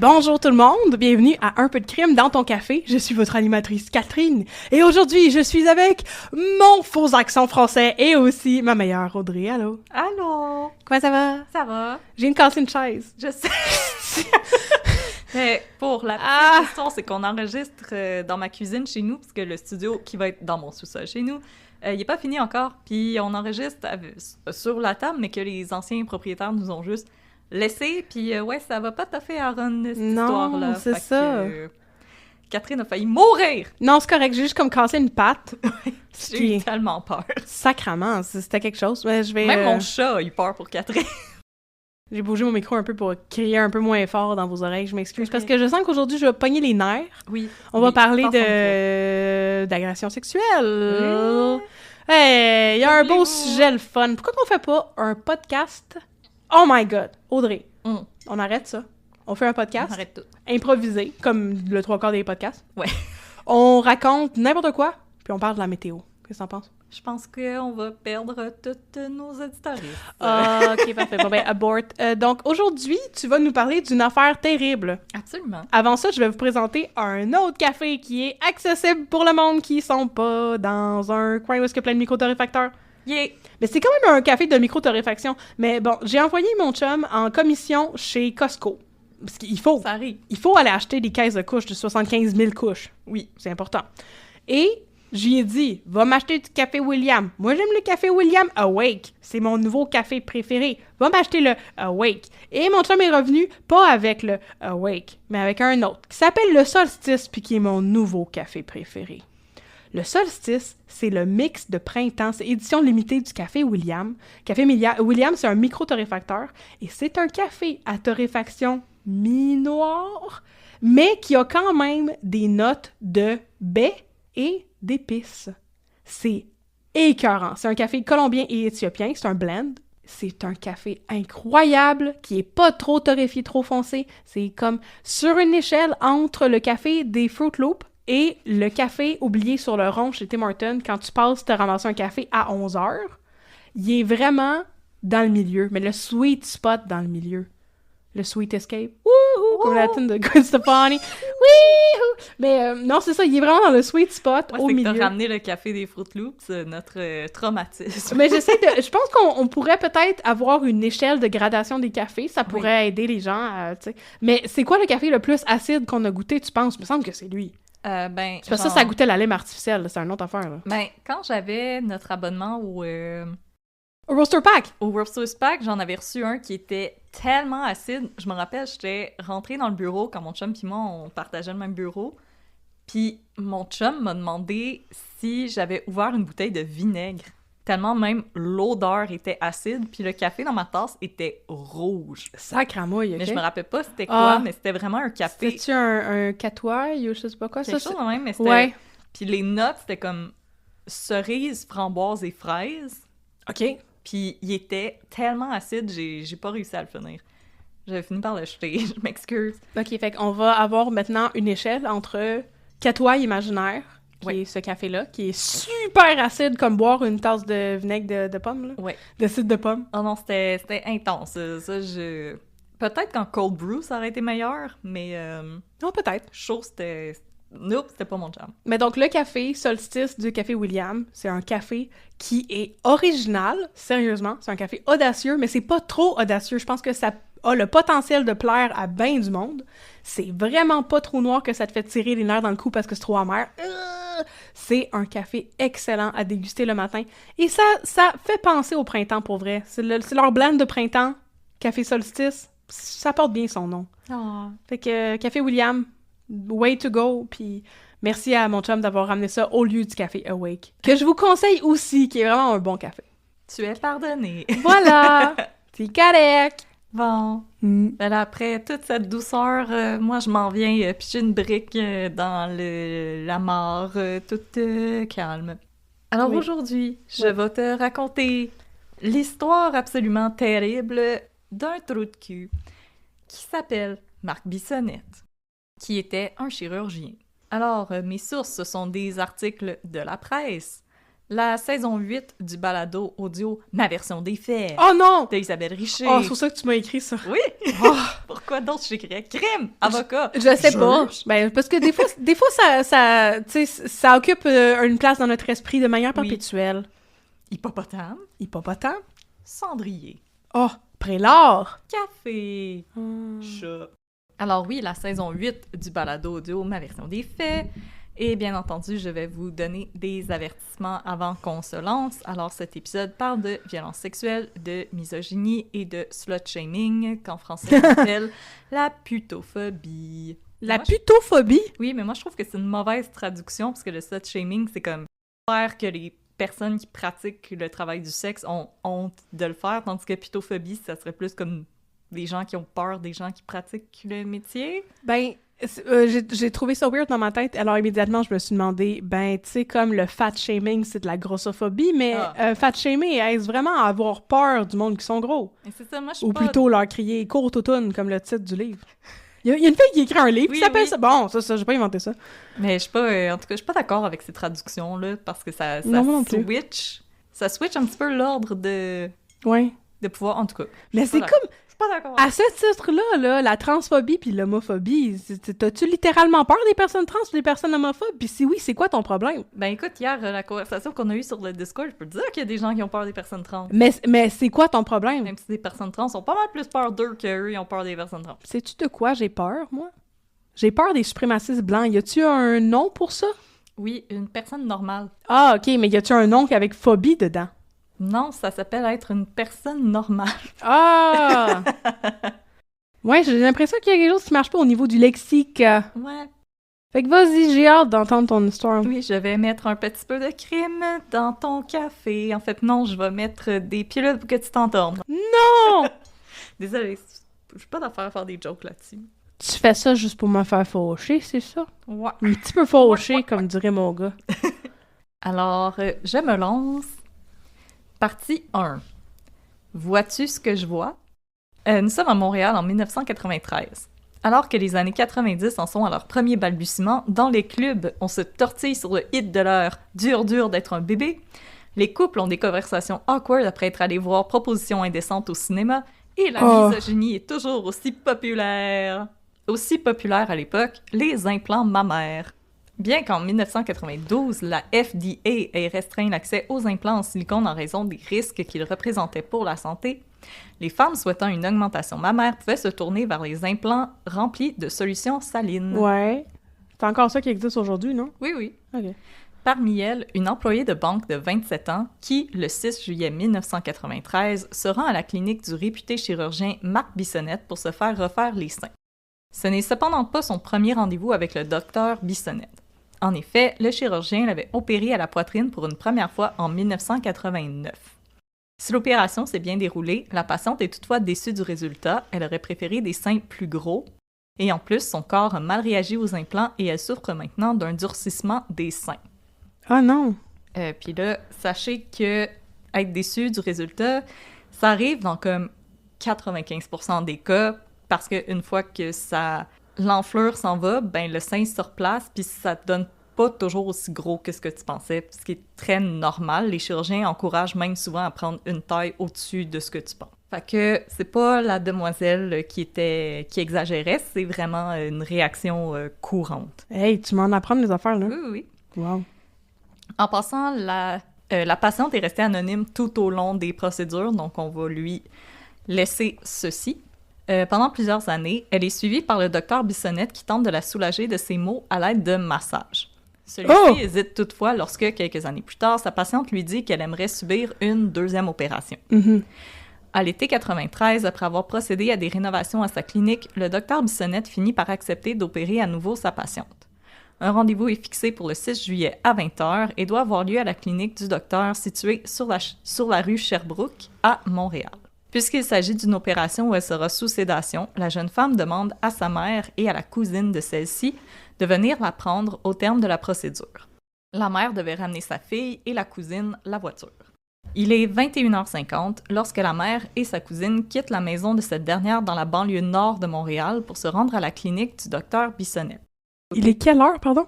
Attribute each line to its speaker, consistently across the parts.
Speaker 1: Bonjour tout le monde, bienvenue à Un peu de crime dans ton café. Je suis votre animatrice Catherine et aujourd'hui je suis avec mon faux accent français et aussi ma meilleure Audrey. Allô?
Speaker 2: Allô?
Speaker 1: Comment ça va?
Speaker 2: Ça va?
Speaker 1: Je viens de casser une chaise.
Speaker 2: Je sais. Mais pour la petite histoire, c'est qu'on enregistre dans ma cuisine chez nous, parce que le studio qui va être dans mon sous-sol chez nous, il n'est pas fini encore. Puis on enregistre sur la table, mais que les anciens propriétaires nous ont juste laissé. Puis ouais, ça va pas tout à fait à run, cette histoire-là.
Speaker 1: Non, c'est ça.
Speaker 2: Catherine a failli mourir!
Speaker 1: Non, c'est correct, j'ai juste comme cassé une patte.
Speaker 2: J'ai eu tellement peur.
Speaker 1: Sacrement, c'était quelque chose. Mais je vais,
Speaker 2: Même mon chat a eu peur pour Catherine.
Speaker 1: J'ai bougé mon micro un peu pour crier un peu moins fort dans vos oreilles, je m'excuse. Parce que je sens qu'aujourd'hui, je vais pogner les nerfs.
Speaker 2: Oui.
Speaker 1: On va parler d'agression sexuelle. Hey, il y a un beau sujet, le fun. Pourquoi qu'on fait pas un podcast? Oh my God! Audrey, on arrête ça. On fait un podcast.
Speaker 2: On arrête tout.
Speaker 1: Improvisé, comme le 3/4 des podcasts.
Speaker 2: Ouais.
Speaker 1: On raconte n'importe quoi, puis on parle de la météo. Qu'est-ce que t'en penses?
Speaker 2: Je pense qu'on va perdre toutes nos auditeurs.
Speaker 1: Ah, ok, parfait. Bon, ben, abort. Donc, aujourd'hui, tu vas nous parler d'une affaire terrible.
Speaker 2: Absolument.
Speaker 1: Avant ça, je vais vous présenter un autre café qui est accessible pour le monde qui sont pas dans un coin où est-ce qu'il y a plein de micro-torréfacteurs.
Speaker 2: Yeah!
Speaker 1: Mais c'est quand même un café de micro-torréfaction. Mais bon, j'ai envoyé mon chum en commission chez Costco. Parce qu'il faut.
Speaker 2: Ça arrive.
Speaker 1: Il faut aller acheter des caisses de couches de 75 000 couches.
Speaker 2: Oui.
Speaker 1: C'est important. Et je lui ai dit, va m'acheter du café William. Moi, j'aime le café William Awake. C'est mon nouveau café préféré. Va m'acheter le Awake. Et mon chum est revenu, pas avec le Awake, mais avec un autre, qui s'appelle le Solstice, puis qui est mon nouveau café préféré. Le Solstice, c'est le mix de printemps. C'est édition limitée du café William. William, c'est un micro-torréfacteur. Et c'est un café à torréfaction mi-noir, mais qui a quand même des notes de baie et d'épices. C'est écœurant. C'est un café colombien et éthiopien. C'est un blend. C'est un café incroyable, qui est pas trop torréfié, trop foncé. C'est comme sur une échelle entre le café des Fruit Loops et le café oublié sur le rond chez Tim Hortons quand tu passes te ramasser un café à 11h. Il est vraiment dans le milieu, mais le sweet spot dans le milieu. Le Sweet Escape. Wouhou! Comme la tune de Gwen Stefani. Wouhou! Mais non, c'est ça, il est vraiment dans le sweet spot au milieu.
Speaker 2: C'est que t'as ramené le café des Fruit Loops, notre traumatisme.
Speaker 1: Mais je pense qu'on pourrait peut-être avoir une échelle de gradation des cafés. Ça pourrait aider les gens à, tu sais. Mais c'est quoi le café le plus acide qu'on a goûté, tu penses? Il me semble que c'est lui.
Speaker 2: C'est
Speaker 1: parce que ça goûtait la lime artificielle. C'est une autre affaire, là.
Speaker 2: Ben, quand j'avais notre abonnement au
Speaker 1: Roaster Pack!
Speaker 2: Au Roaster Pack, j'en avais reçu un qui était tellement acide. Je me rappelle, j'étais rentrée dans le bureau quand mon chum et moi, on partageait le même bureau. Puis mon chum m'a demandé si j'avais ouvert une bouteille de vinaigre. Tellement même l'odeur était acide, puis le café dans ma tasse était rouge.
Speaker 1: Sacramouille, ok?
Speaker 2: Mais je me rappelle pas c'était quoi, mais c'était vraiment un café.
Speaker 1: C'était-tu un catoy ou je sais pas quoi?
Speaker 2: Quelque chose de même, mais c'était...
Speaker 1: Ouais.
Speaker 2: Puis les notes, c'était comme cerise, framboise et fraise.
Speaker 1: OK.
Speaker 2: Puis il était tellement acide, j'ai pas réussi à le finir. J'avais fini par le jeter, je m'excuse.
Speaker 1: OK, fait qu'on va avoir maintenant une échelle entre catoy imaginaire, qui est ce café-là, qui est super acide, comme boire une tasse de vinaigre de pomme, là.
Speaker 2: Ouais.
Speaker 1: De cidre de pomme.
Speaker 2: Oh non, c'était intense. Peut-être qu'en cold brew, ça aurait été meilleur, mais...
Speaker 1: Non, peut-être.
Speaker 2: Chaud, c'était... Nope, c'était pas mon jam.
Speaker 1: Mais donc, le café Solstice du café William, c'est un café qui est original, sérieusement. C'est un café audacieux, mais c'est pas trop audacieux. Je pense que ça a le potentiel de plaire à bien du monde. C'est vraiment pas trop noir que ça te fait tirer les nerfs dans le cou parce que c'est trop amer. C'est un café excellent à déguster le matin. Et ça fait penser au printemps, pour vrai. C'est leur blend de printemps, café Solstice. Ça porte bien son nom.
Speaker 2: Oh.
Speaker 1: Fait que café William, way to go, puis merci à mon chum d'avoir ramené ça au lieu du café Awake, que je vous conseille aussi, qui est vraiment un bon café.
Speaker 2: Tu es pardonné.
Speaker 1: Voilà! C'est correct!
Speaker 2: Bon. Ben là, après toute cette douceur, moi, je m'en viens picher une brique dans la mare, toute calme. Alors
Speaker 1: Oui.
Speaker 2: aujourd'hui, je
Speaker 1: Oui.
Speaker 2: vais te raconter l'histoire absolument terrible d'un trou de cul qui s'appelle Marc Bissonnette, qui était un chirurgien. Alors, mes sources, ce sont des articles de la presse, la saison 8 du balado audio Ma version des faits
Speaker 1: Oh non!
Speaker 2: de Isabelle Richer.
Speaker 1: Oh, c'est pour ça que tu m'as écrit ça.
Speaker 2: Oui!
Speaker 1: Oh,
Speaker 2: Pourquoi d'autres j'écrirais crime, avocat?
Speaker 1: je sais pas.
Speaker 2: juge?
Speaker 1: Ben, parce que des fois tu sais, ça occupe une place dans notre esprit de manière
Speaker 2: Oui.
Speaker 1: perpétuelle.
Speaker 2: Hippopotame,
Speaker 1: Hippopotame.
Speaker 2: cendrier,
Speaker 1: Oh, prélard.
Speaker 2: café,
Speaker 1: Hmm.
Speaker 2: chat. Alors oui, la saison 8 du balado audio Ma version des faits. Et bien entendu, je vais vous donner des avertissements avant qu'on se lance. Alors cet épisode parle de violence sexuelle, de misogynie et de slut-shaming, qu'en français on appelle la putophobie.
Speaker 1: La
Speaker 2: Moi,
Speaker 1: putophobie.
Speaker 2: Oui, mais moi je trouve que c'est une mauvaise traduction parce que le slut-shaming, c'est comme faire que les personnes qui pratiquent le travail du sexe ont honte de le faire, tandis que putophobie, ça serait plus comme des gens qui ont peur des gens qui pratiquent le métier.
Speaker 1: Ben, j'ai trouvé ça weird dans ma tête. Alors, immédiatement, je me suis demandé, ben, tu sais, comme le fat shaming, c'est de la grossophobie, mais fat shaming, est-ce vraiment avoir peur du monde qui sont gros?
Speaker 2: Et c'est ça, moi je suis
Speaker 1: Ou
Speaker 2: pas...
Speaker 1: plutôt leur crier « Cours toutoune » comme le titre du livre. Il y a une fille qui écrit un livre qui
Speaker 2: Oui,
Speaker 1: s'appelle
Speaker 2: oui.
Speaker 1: ça. Bon, ça, j'ai pas inventé ça.
Speaker 2: Mais je suis pas... en tout cas, je suis pas d'accord avec ces traductions-là, parce que ça
Speaker 1: Non, moi non plus.
Speaker 2: switch... Ça switch un petit peu l'ordre de
Speaker 1: Ouais.
Speaker 2: pouvoir, en tout cas.
Speaker 1: Mais c'est
Speaker 2: Voilà.
Speaker 1: comme,
Speaker 2: Je suis pas d'accord.
Speaker 1: à ce titre-là, là, la transphobie puis l'homophobie, t'as-tu littéralement peur des personnes trans ou des personnes homophobes? Puis si oui, c'est quoi ton problème?
Speaker 2: Ben écoute, hier, la conversation qu'on a eue sur le Discord, je peux te dire qu'il y a des gens qui ont peur des personnes trans.
Speaker 1: Mais c'est quoi ton problème?
Speaker 2: Même si des personnes trans ont pas mal plus peur d'eux qu'eux, ils ont peur des personnes trans.
Speaker 1: Sais-tu de quoi j'ai peur, moi? J'ai peur des suprémacistes blancs. Y a-tu un nom pour ça?
Speaker 2: Oui, une personne normale.
Speaker 1: Ah, OK, mais y a-tu un nom avec phobie dedans?
Speaker 2: Non, ça s'appelle être une personne normale.
Speaker 1: Ah! Ouais, j'ai l'impression qu'il y a quelque chose qui marche pas au niveau du lexique.
Speaker 2: Ouais.
Speaker 1: Fait que vas-y, j'ai hâte d'entendre ton histoire.
Speaker 2: Oui, je vais mettre un petit peu de crime dans ton café. En fait, non, je vais mettre des pilules pour que tu t'endormes.
Speaker 1: Non!
Speaker 2: Désolée, je suis pas d'affaire à faire des jokes là-dessus.
Speaker 1: Tu fais ça juste pour me faire faucher, c'est ça?
Speaker 2: Ouais.
Speaker 1: Un petit peu fauché, comme dirait mon gars.
Speaker 2: Alors, je me lance. Partie 1. Vois-tu ce que je vois? Nous sommes à Montréal en 1993. Alors que les années 90 en sont à leur premier balbutiement, dans les clubs, on se tortille sur le hit de l'heure « Dur, dur d'être un bébé ». Les couples ont des conversations awkward après être allés voir Proposition indécente au cinéma, et la misogynie est toujours aussi populaire. Aussi populaire à l'époque, les implants mammaires. Bien qu'en 1992, la FDA ait restreint l'accès aux implants en silicone en raison des risques qu'ils représentaient pour la santé, les femmes souhaitant une augmentation mammaire pouvaient se tourner vers les implants remplis de solutions salines.
Speaker 1: Ouais. C'est encore ça qui existe aujourd'hui, non?
Speaker 2: Oui, oui.
Speaker 1: OK.
Speaker 2: Parmi elles, une employée de banque de 27 ans qui, le 6 juillet 1993, se rend à la clinique du réputé chirurgien Marc Bissonnette pour se faire refaire les seins. Ce n'est cependant pas son premier rendez-vous avec le docteur Bissonnette. En effet, le chirurgien l'avait opéré à la poitrine pour une première fois en 1989. Si l'opération s'est bien déroulée, la patiente est toutefois déçue du résultat. Elle aurait préféré des seins plus gros. Et en plus, son corps a mal réagi aux implants et elle souffre maintenant d'un durcissement des seins.
Speaker 1: Ah non!
Speaker 2: Puis là, sachez que être déçu du résultat, ça arrive dans comme 95% des cas parce qu'une fois que l'enflure s'en va, ben le sein se replace puis ça te donne pas toujours aussi gros que ce que tu pensais, ce qui est très normal. Les chirurgiens encouragent même souvent à prendre une taille au-dessus de ce que tu penses. Fait que c'est pas la demoiselle qui exagérait, c'est vraiment une réaction courante.
Speaker 1: Hey, tu m'en apprends des affaires, là.
Speaker 2: Oui, oui.
Speaker 1: Wow.
Speaker 2: En passant, la patiente est restée anonyme tout au long des procédures, donc on va lui laisser ceci. Pendant plusieurs années, elle est suivie par le docteur Bissonnette qui tente de la soulager de ses maux à l'aide de massages. Celui-ci hésite toutefois lorsque, quelques années plus tard, sa patiente lui dit qu'elle aimerait subir une deuxième opération.
Speaker 1: Mm-hmm.
Speaker 2: À l'été 93, après avoir procédé à des rénovations à sa clinique, le docteur Bissonnette finit par accepter d'opérer à nouveau sa patiente. Un rendez-vous est fixé pour le 6 juillet à 20h et doit avoir lieu à la clinique du docteur située sur la rue Sherbrooke à Montréal. Puisqu'il s'agit d'une opération où elle sera sous sédation, la jeune femme demande à sa mère et à la cousine de celle-ci de venir la prendre au terme de la procédure. La mère devait ramener sa fille et la cousine la voiture. Il est 21h50 lorsque la mère et sa cousine quittent la maison de cette dernière dans la banlieue nord de Montréal pour se rendre à la clinique du docteur Bissonnette.
Speaker 1: Il est quelle heure, pardon?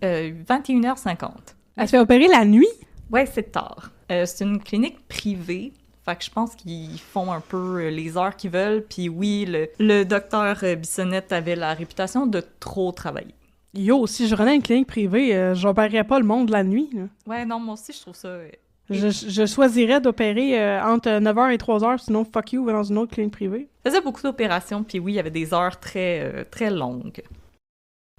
Speaker 2: 21h50.
Speaker 1: Elle se fait opérer la nuit?
Speaker 2: Ouais, c'est tard. C'est une clinique privée, fait que je pense qu'ils font un peu les heures qu'ils veulent, puis oui, le docteur Bissonnette avait la réputation de trop travailler.
Speaker 1: Yo, si je renais à une clinique privée, j'opérerais pas le monde la nuit, là.
Speaker 2: Ouais, non, moi aussi, je trouve ça...
Speaker 1: Je choisirais d'opérer entre 9h et 3h, sinon fuck you, va dans une autre clinique privée.
Speaker 2: Il faisait beaucoup d'opérations, puis oui, il y avait des heures très, très longues.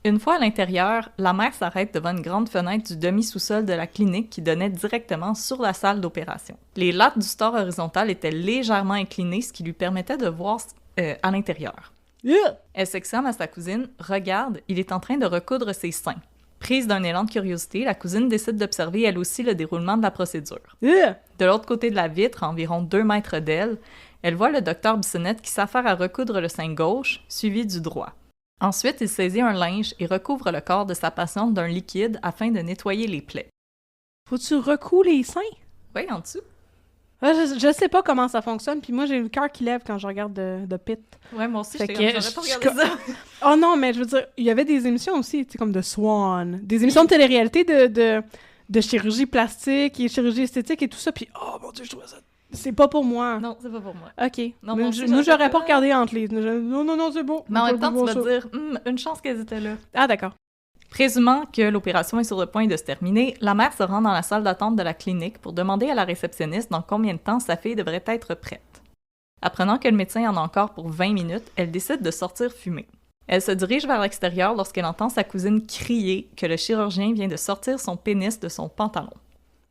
Speaker 2: Une fois à l'intérieur, la mère s'arrête devant une grande fenêtre du demi-sous-sol de la clinique qui donnait directement sur la salle d'opération. Les lattes du store horizontal étaient légèrement inclinées, ce qui lui permettait de voir à l'intérieur.
Speaker 1: Yeah!
Speaker 2: Elle s'exclame à sa cousine « Regarde, il est en train de recoudre ses seins ». Prise d'un élan de curiosité, la cousine décide d'observer elle aussi le déroulement de la procédure.
Speaker 1: Yeah!
Speaker 2: De l'autre côté de la vitre, à environ 2 mètres d'elle, elle voit le docteur Bissonnette qui s'affaire à recoudre le sein gauche, suivi du droit. Ensuite, il saisit un linge et recouvre le corps de sa patiente d'un liquide afin de nettoyer les plaies.
Speaker 1: Faut-tu recouler les seins?
Speaker 2: Oui, en dessous.
Speaker 1: Ah, je sais pas comment ça fonctionne, puis moi j'ai le cœur qui lève quand je regarde de Pit.
Speaker 2: Ouais, moi aussi,
Speaker 1: Fait
Speaker 2: j'aurais
Speaker 1: que
Speaker 2: pas regardé ça.
Speaker 1: Oh non, mais je veux dire, il y avait des émissions aussi, tu sais, comme de Swan, des émissions de télé-réalité de chirurgie plastique et chirurgie esthétique et tout ça, puis oh mon Dieu, je trouvais ça... C'est pas pour moi.
Speaker 2: Non, c'est pas pour moi.
Speaker 1: OK.
Speaker 2: Non,
Speaker 1: Mais
Speaker 2: moi aussi,
Speaker 1: moi, j'aurais
Speaker 2: j'aurais
Speaker 1: pas
Speaker 2: pas-
Speaker 1: regardé entre les... Non, c'est bon.
Speaker 2: Mais en même temps, tu vas
Speaker 1: ça.
Speaker 2: te dire, une chance qu'elles étaient là.
Speaker 1: Ah, d'accord.
Speaker 2: Présumant que l'opération est sur le point de se terminer, la mère se rend dans la salle d'attente de la clinique pour demander à la réceptionniste dans combien de temps sa fille devrait être prête. Apprenant que le médecin en a encore pour 20 minutes, elle décide de sortir fumer. Elle se dirige vers l'extérieur lorsqu'elle entend sa cousine crier que le chirurgien vient de sortir son pénis de son pantalon.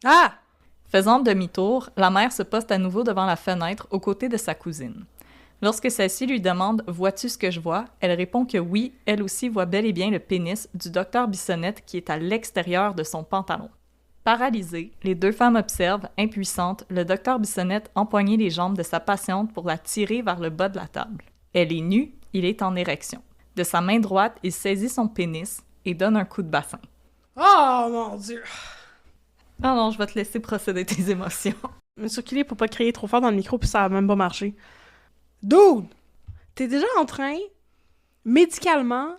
Speaker 1: Ah!
Speaker 2: Faisant demi-tour, la mère se poste à nouveau devant la fenêtre aux côtés de sa cousine. Lorsque celle-ci lui demande « Vois-tu ce que je vois ?», elle répond que oui, elle aussi voit bel et bien le pénis du docteur Bissonnette qui est à l'extérieur de son pantalon. Paralysée, les deux femmes observent, impuissantes, le docteur Bissonnette empoigner les jambes de sa patiente pour la tirer vers le bas de la table. Elle est nue, il est en érection. De sa main droite, il saisit son pénis et donne un coup de bassin.
Speaker 1: Oh mon Dieu!
Speaker 2: Non, non, je vais te laisser procéder tes émotions.
Speaker 1: Je me suis reculée pour pas crier trop fort dans le micro, puis ça a même pas marché. Dude! T'es déjà en train, médicalement,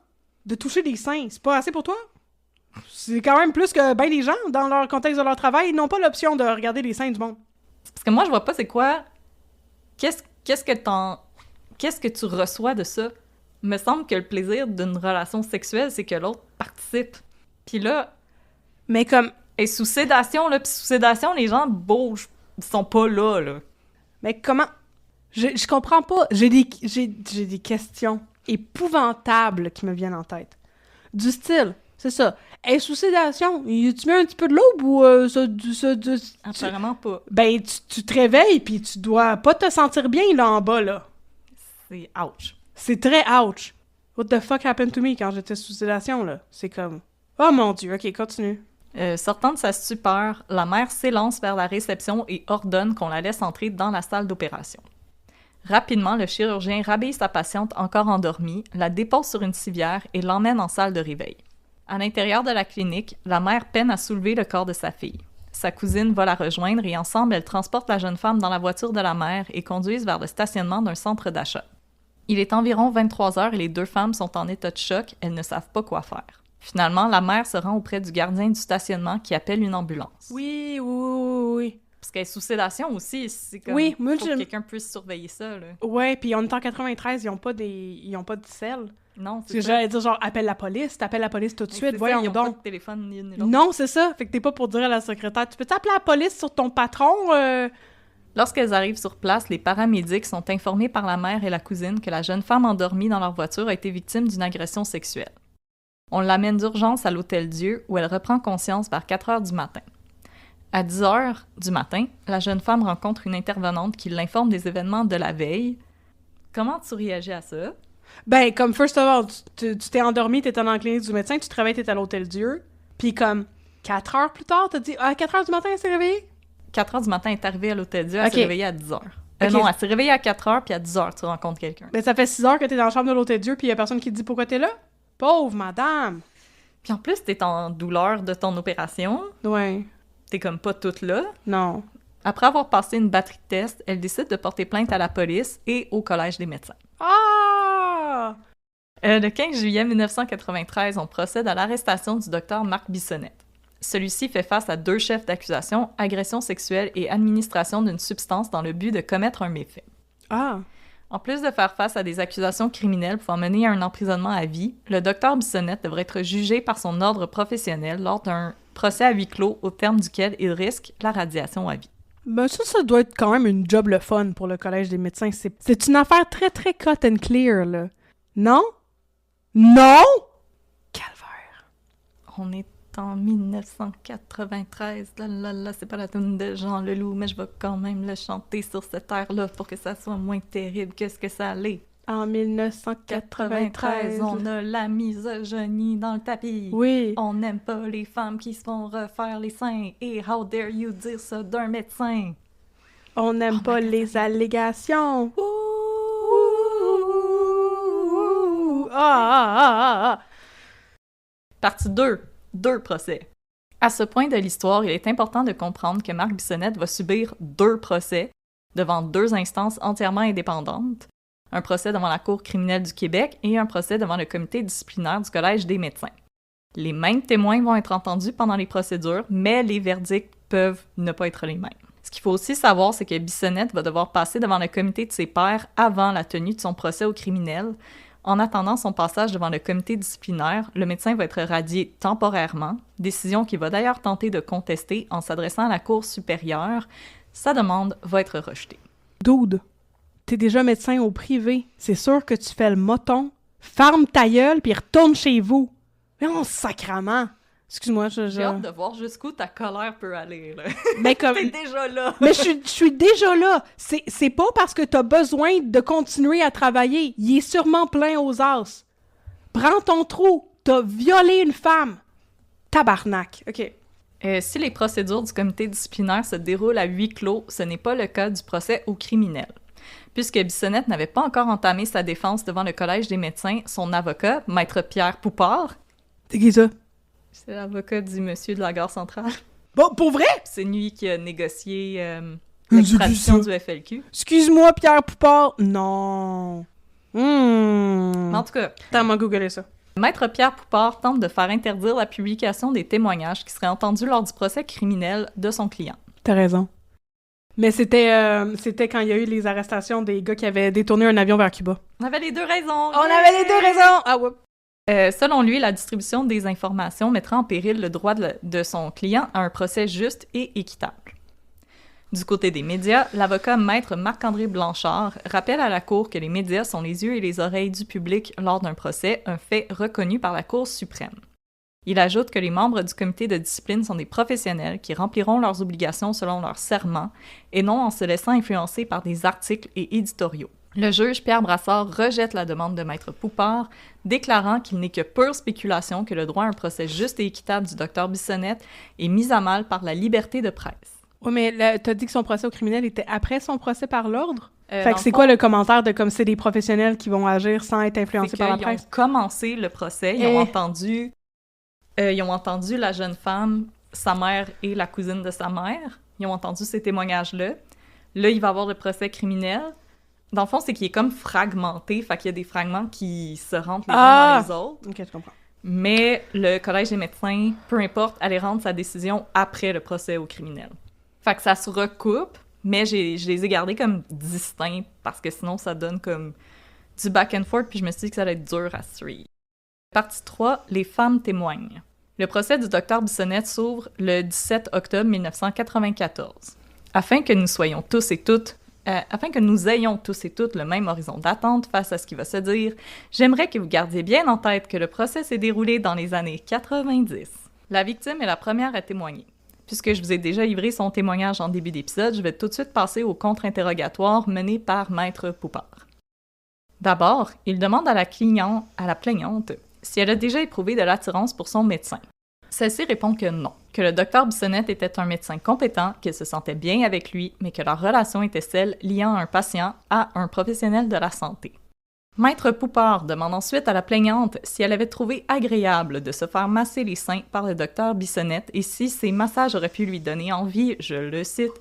Speaker 1: de toucher des seins. C'est pas assez pour toi? C'est quand même plus que ben les gens, dans leur contexte de leur travail, n'ont pas l'option de regarder les seins du monde.
Speaker 2: Parce que moi, je vois pas c'est quoi... Qu'est-ce que tu reçois de ça? Me semble que le plaisir d'une relation sexuelle, c'est que l'autre participe. Puis là,
Speaker 1: Mais comme...
Speaker 2: et sous sédation, là, puis sous sédation, les gens bougent, ils sont pas là, là.
Speaker 1: Mais comment... Je comprends pas. J'ai des questions épouvantables qui me viennent en tête. Du style, c'est ça. Hey, sous sédation, tu mets un petit peu de l'aube ou
Speaker 2: Apparemment pas.
Speaker 1: Ben, tu te réveilles puis tu dois pas te sentir bien là en bas, là.
Speaker 2: C'est ouch.
Speaker 1: C'est très ouch. What the fuck happened to me quand j'étais sous sédation, là? C'est comme... Oh mon Dieu, ok, continue.
Speaker 2: Sortant de sa stupeur, la mère s'élance vers la réception et ordonne qu'on la laisse entrer dans la salle d'opération. Rapidement, le chirurgien rhabille sa patiente encore endormie, la dépose sur une civière et l'emmène en salle de réveil. À l'intérieur de la clinique, la mère peine à soulever le corps de sa fille. Sa cousine va la rejoindre et ensemble, elles transportent la jeune femme dans la voiture de la mère et conduisent vers le stationnement d'un centre d'achat. Il est environ 23 heures et les deux femmes sont en état de choc, elles ne savent pas quoi faire. Finalement, la mère se rend auprès du gardien du stationnement qui appelle une ambulance.
Speaker 1: Oui.
Speaker 2: Parce qu'elle est sous sédation aussi, c'est comme...
Speaker 1: Oui, moi,
Speaker 2: faut que quelqu'un puisse surveiller ça, là.
Speaker 1: Ouais, puis on est en 93, ils ont pas de sel.
Speaker 2: Non,
Speaker 1: Parce
Speaker 2: c'est
Speaker 1: que
Speaker 2: ça.
Speaker 1: j'allais dire genre, appelle la police, t'appelles la police tout de
Speaker 2: Mais
Speaker 1: suite,
Speaker 2: c'est
Speaker 1: voyons
Speaker 2: ça, ils ont pas
Speaker 1: donc.
Speaker 2: de téléphone ni une ni l'autre.
Speaker 1: Non, c'est ça. Fait que t'es pas pour dire à la secrétaire, tu peux t'appeler la police sur ton patron?
Speaker 2: Lorsqu'elles arrivent sur place, les paramédics sont informés par la mère et la cousine que la jeune femme endormie dans leur voiture a été victime d'une agression sexuelle. On l'amène d'urgence à l'Hôtel Dieu, où elle reprend conscience vers 4 heures du matin. À 10 heures du matin, la jeune femme rencontre une intervenante qui l'informe des événements de la veille. Comment tu réagis à ça?
Speaker 1: Ben, comme, first of all, tu t'es endormi, t'étais dans la clinique du médecin, tu te réveilles, t'es à l'Hôtel Dieu. Puis comme, 4 heures plus tard, t'as dit, à 4 heures du matin, elle s'est réveillée?
Speaker 2: 4 heures du matin, elle est arrivée à l'Hôtel Dieu, elle
Speaker 1: Ok.
Speaker 2: s'est réveillée à 10 heures.
Speaker 1: Ok.
Speaker 2: Non, elle s'est réveillée à 4 heures, puis à 10 heures, tu rencontres quelqu'un.
Speaker 1: Ben, ça fait 6 heures que t'es dans la chambre de l'Hôtel Dieu, puis y a personne qui te dit pourquoi t'es là? Pauvre madame!
Speaker 2: Puis en plus, t'es en douleur de ton opération.
Speaker 1: Ouais.
Speaker 2: T'es comme pas toute là.
Speaker 1: Non.
Speaker 2: Après avoir passé une batterie de tests, elle décide de porter plainte à la police et au Collège des médecins.
Speaker 1: Ah!
Speaker 2: Le 15 juillet 1993, on procède à l'arrestation du docteur Marc Bissonnette. Celui-ci fait face à 2 chefs d'accusation, agression sexuelle et administration d'une substance dans le but de commettre un méfait.
Speaker 1: Ah!
Speaker 2: En plus de faire face à des accusations criminelles pouvant mener à un emprisonnement à vie, le docteur Bissonnette devrait être jugé par son ordre professionnel lors d'un procès à huis clos au terme duquel il risque la radiation à vie.
Speaker 1: Ben ça doit être quand même une job le fun pour le Collège des médecins. C'est une affaire très, très cut and clear, là. Non? Non? Calvaire.
Speaker 2: On est en 1993. Là, c'est pas la tune de Jean Leloup, mais je vais quand même le chanter sur cette air-là pour que ça soit moins terrible que ce que ça l'est.
Speaker 1: En 1993,
Speaker 2: on a la misogynie dans le tapis.
Speaker 1: Oui.
Speaker 2: On n'aime pas les femmes qui se font refaire les seins. Et how dare you dire ça d'un médecin?
Speaker 1: On n'aime pas les allégations. Ah.
Speaker 2: Partie 2. 2 procès. À ce point de l'histoire, il est important de comprendre que Marc Bissonnette va subir 2 procès devant 2 instances entièrement indépendantes. Un procès devant la Cour criminelle du Québec et un procès devant le comité disciplinaire du Collège des médecins. Les mêmes témoins vont être entendus pendant les procédures, mais les verdicts peuvent ne pas être les mêmes. Ce qu'il faut aussi savoir, c'est que Bissonnette va devoir passer devant le comité de ses pairs avant la tenue de son procès au criminel. En attendant son passage devant le comité disciplinaire, le médecin va être radié temporairement, décision qu'il va d'ailleurs tenter de contester en s'adressant à la Cour supérieure. Sa demande va être rejetée.
Speaker 1: Dude, t'es déjà médecin au privé. C'est sûr que tu fais le moton. Ferme ta gueule puis retourne chez vous. Mais on sacrament. Excuse-moi,
Speaker 2: J'ai hâte de voir jusqu'où ta colère peut aller, là.
Speaker 1: Mais comme...
Speaker 2: T'es déjà là!
Speaker 1: Mais je suis déjà là! C'est pas parce que t'as besoin de continuer à travailler. Il est sûrement plein aux as. Prends ton trou. T'as violé une femme. Tabarnak. OK.
Speaker 2: Si les procédures du comité disciplinaire se déroulent à huis clos, ce n'est pas le cas du procès au criminel. Puisque Bissonnette n'avait pas encore entamé sa défense devant le Collège des médecins, son avocat, Maître Pierre Poupard...
Speaker 1: C'est qui ça?
Speaker 2: C'est l'avocat du monsieur de la gare centrale.
Speaker 1: Bon, pour vrai?
Speaker 2: C'est lui qui a négocié l'extradition du FLQ.
Speaker 1: Excuse-moi, Pierre Poupard. Non.
Speaker 2: En tout cas...
Speaker 1: Attends, m'a googlé ça.
Speaker 2: Maître Pierre Poupard tente de faire interdire la publication des témoignages qui seraient entendus lors du procès criminel de son client.
Speaker 1: T'as raison. Mais c'était quand il y a eu les arrestations des gars qui avaient détourné un avion vers Cuba.
Speaker 2: On avait les 2 raisons!
Speaker 1: On avait les 2 raisons! Ah ouais.
Speaker 2: Selon lui, la distribution des informations mettrait en péril le droit de son client à un procès juste et équitable. Du côté des médias, l'avocat maître Marc-André Blanchard rappelle à la Cour que les médias sont les yeux et les oreilles du public lors d'un procès, un fait reconnu par la Cour suprême. Il ajoute que les membres du comité de discipline sont des professionnels qui rempliront leurs obligations selon leur serment et non en se laissant influencer par des articles et éditoriaux. Le juge Pierre Brassard rejette la demande de Maître Poupard, déclarant qu'il n'est que pure spéculation que le droit à un procès juste et équitable du docteur Bissonnette est mis à mal par la liberté de presse.
Speaker 1: Oui, mais là, t'as dit que son procès au criminel était après son procès par l'ordre? Fait que c'est
Speaker 2: fond,
Speaker 1: quoi le commentaire de comme c'est des professionnels qui vont agir sans être influencés par la presse?
Speaker 2: Ils ont commencé le procès, ils ont entendu la jeune femme, sa mère et la cousine de sa mère. Ils ont entendu ces témoignages-là. Là, il va y avoir le procès criminel. Dans le fond, c'est qu'il est comme fragmenté, fait qu'il y a des fragments qui se rentrent les uns dans les autres.
Speaker 1: Ok, je comprends.
Speaker 2: Mais le Collège des médecins, peu importe, allait rendre sa décision après le procès au criminel. Fait que ça se recoupe, mais je les ai gardés comme distincts, parce que sinon, ça donne comme du back and forth, puis je me suis dit que ça allait être dur à suivre. Partie 3, les femmes témoignent. Le procès du docteur Bissonnette s'ouvre le 17 octobre 1994. Afin que nous ayons tous et toutes le même horizon d'attente face à ce qui va se dire, j'aimerais que vous gardiez bien en tête que le procès s'est déroulé dans les années 90. La victime est la première à témoigner. Puisque je vous ai déjà livré son témoignage en début d'épisode, je vais tout de suite passer au contre-interrogatoire mené par Maître Poupard. D'abord, il demande à la plaignante si elle a déjà éprouvé de l'attirance pour son médecin. Celle-ci répond que non, que le docteur Bissonnette était un médecin compétent, qu'elle se sentait bien avec lui, mais que leur relation était celle liant un patient à un professionnel de la santé. Maître Poupard demande ensuite à la plaignante si elle avait trouvé agréable de se faire masser les seins par le docteur Bissonnette et si ces massages auraient pu lui donner envie, je le cite,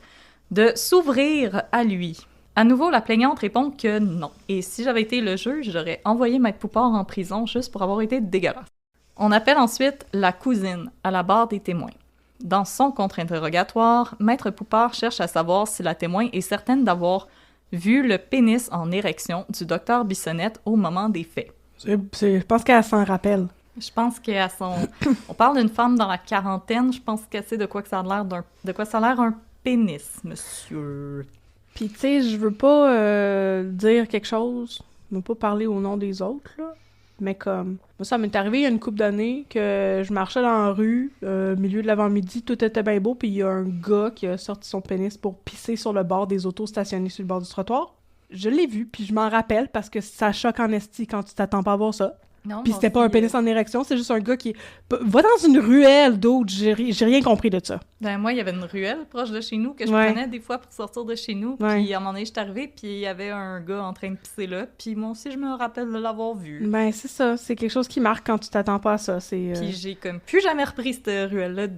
Speaker 2: de s'ouvrir à lui. À nouveau, la plaignante répond que non. Et si j'avais été le juge, j'aurais envoyé Maître Poupard en prison juste pour avoir été dégueulasse. On appelle ensuite la cousine à la barre des témoins. Dans son contre-interrogatoire, Maître Poupard cherche à savoir si la témoin est certaine d'avoir vu le pénis en érection du docteur Bissonnette au moment des faits.
Speaker 1: Je pense qu'elle s'en rappelle.
Speaker 2: Je pense qu'à son... On parle d'une femme dans la quarantaine, je pense qu'elle sait de quoi ça a l'air de quoi ça a l'air un pénis, monsieur.
Speaker 1: Puis tu sais, je veux pas dire quelque chose, je veux pas parler au nom des autres, là. Mais comme, moi, ça m'est arrivé il y a une couple d'années que je marchais dans la rue, milieu de l'avant-midi, tout était bien beau, puis il y a un gars qui a sorti son pénis pour pisser sur le bord des autos stationnés sur le bord du trottoir. Je l'ai vu, puis je m'en rappelle parce que ça choque en esti quand tu t'attends pas à voir ça.
Speaker 2: Non,
Speaker 1: Puis c'était pas un pénis en érection, c'est juste un gars qui va dans une ruelle d'autres, j'ai rien compris de ça.
Speaker 2: Ben moi, il y avait une ruelle proche de chez nous que je
Speaker 1: Ouais.
Speaker 2: prenais des fois pour sortir de chez nous.
Speaker 1: Ouais.
Speaker 2: Puis à un moment donné, je suis arrivée, puis il y avait un gars en train de pisser là. Puis moi aussi, je me rappelle de l'avoir vu.
Speaker 1: Ben c'est ça, c'est quelque chose qui marque quand tu t'attends pas à ça.
Speaker 2: Puis j'ai comme plus jamais repris cette ruelle-là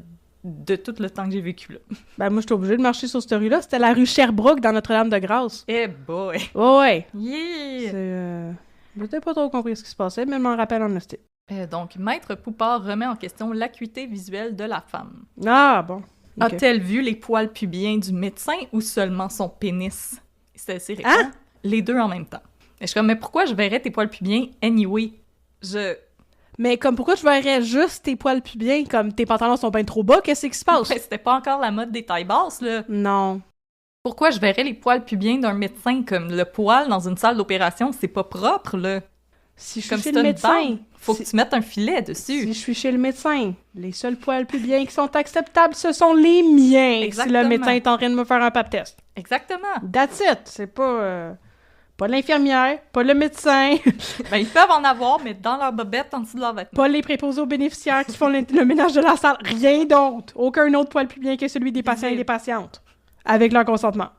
Speaker 2: de tout le temps que j'ai vécu là.
Speaker 1: Ben moi, j'étais obligée de marcher sur cette rue-là. C'était la rue Sherbrooke dans Notre-Dame-de-Grâce.
Speaker 2: Eh boy!
Speaker 1: Oh ouais!
Speaker 2: Yeah!
Speaker 1: J'ai pas trop compris ce qui se passait, mais je m'en rappelle en hostie.
Speaker 2: Donc, Maître Poupard remet en question l'acuité visuelle de la femme.
Speaker 1: Ah, bon. Ok.
Speaker 2: A-t-elle vu les poils pubiens du médecin ou seulement son pénis? C'est assez répond.
Speaker 1: Hein?
Speaker 2: Les deux en même temps. Et je suis comme, mais pourquoi je verrais tes poils pubiens anyway?
Speaker 1: Mais comme pourquoi tu verrais juste tes poils pubiens, comme tes pantalons sont bien trop bas, qu'est-ce qui se passe?
Speaker 2: Ouais, c'était pas encore la mode des tailles basses, là.
Speaker 1: Non.
Speaker 2: Pourquoi je verrais les poils pubiens d'un médecin comme le poil dans une salle d'opération? C'est pas propre, là.
Speaker 1: Si je
Speaker 2: Comme
Speaker 1: suis
Speaker 2: c'est
Speaker 1: chez le
Speaker 2: une
Speaker 1: médecin...
Speaker 2: barbe, faut que tu mettes un filet dessus.
Speaker 1: Si je suis chez le médecin, les seuls poils pubiens qui sont acceptables, ce sont les miens.
Speaker 2: Exactement.
Speaker 1: Si le médecin est en train de me faire un pap test.
Speaker 2: Exactement.
Speaker 1: That's it. C'est pas l'infirmière, pas le médecin,
Speaker 2: Ben, ils peuvent en avoir, mais dans leur bobette, en dessous de leur vêtement.
Speaker 1: pas les préposés aux bénéficiaires qui font le ménage de la salle. Rien d'autre. Aucun autre poil pubien que celui des patients et des patientes. Avec leur consentement.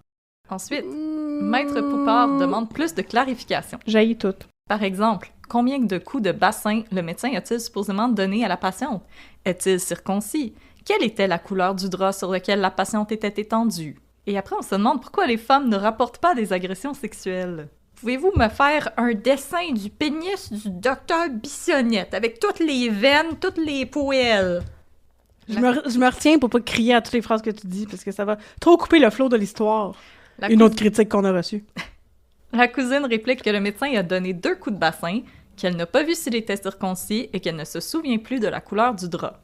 Speaker 2: Ensuite, Maître Poupard demande plus de clarification.
Speaker 1: J'haïs tout.
Speaker 2: Par exemple, combien de coups de bassin le médecin a-t-il supposément donné à la patiente? Est-il circoncis? Quelle était la couleur du drap sur lequel la patiente était étendue? Et après, on se demande pourquoi les femmes ne rapportent pas des agressions sexuelles. Pouvez-vous me faire un dessin du pénis du docteur Bissonnette avec toutes les veines, toutes les poêles?
Speaker 1: Je me retiens pour pas crier à toutes les phrases que tu dis, parce que ça va trop couper le flot de l'histoire. Une autre critique qu'on a reçue.
Speaker 2: La cousine réplique que le médecin a donné 2 coups de bassin, qu'elle n'a pas vu s'il était circoncis et qu'elle ne se souvient plus de la couleur du drap.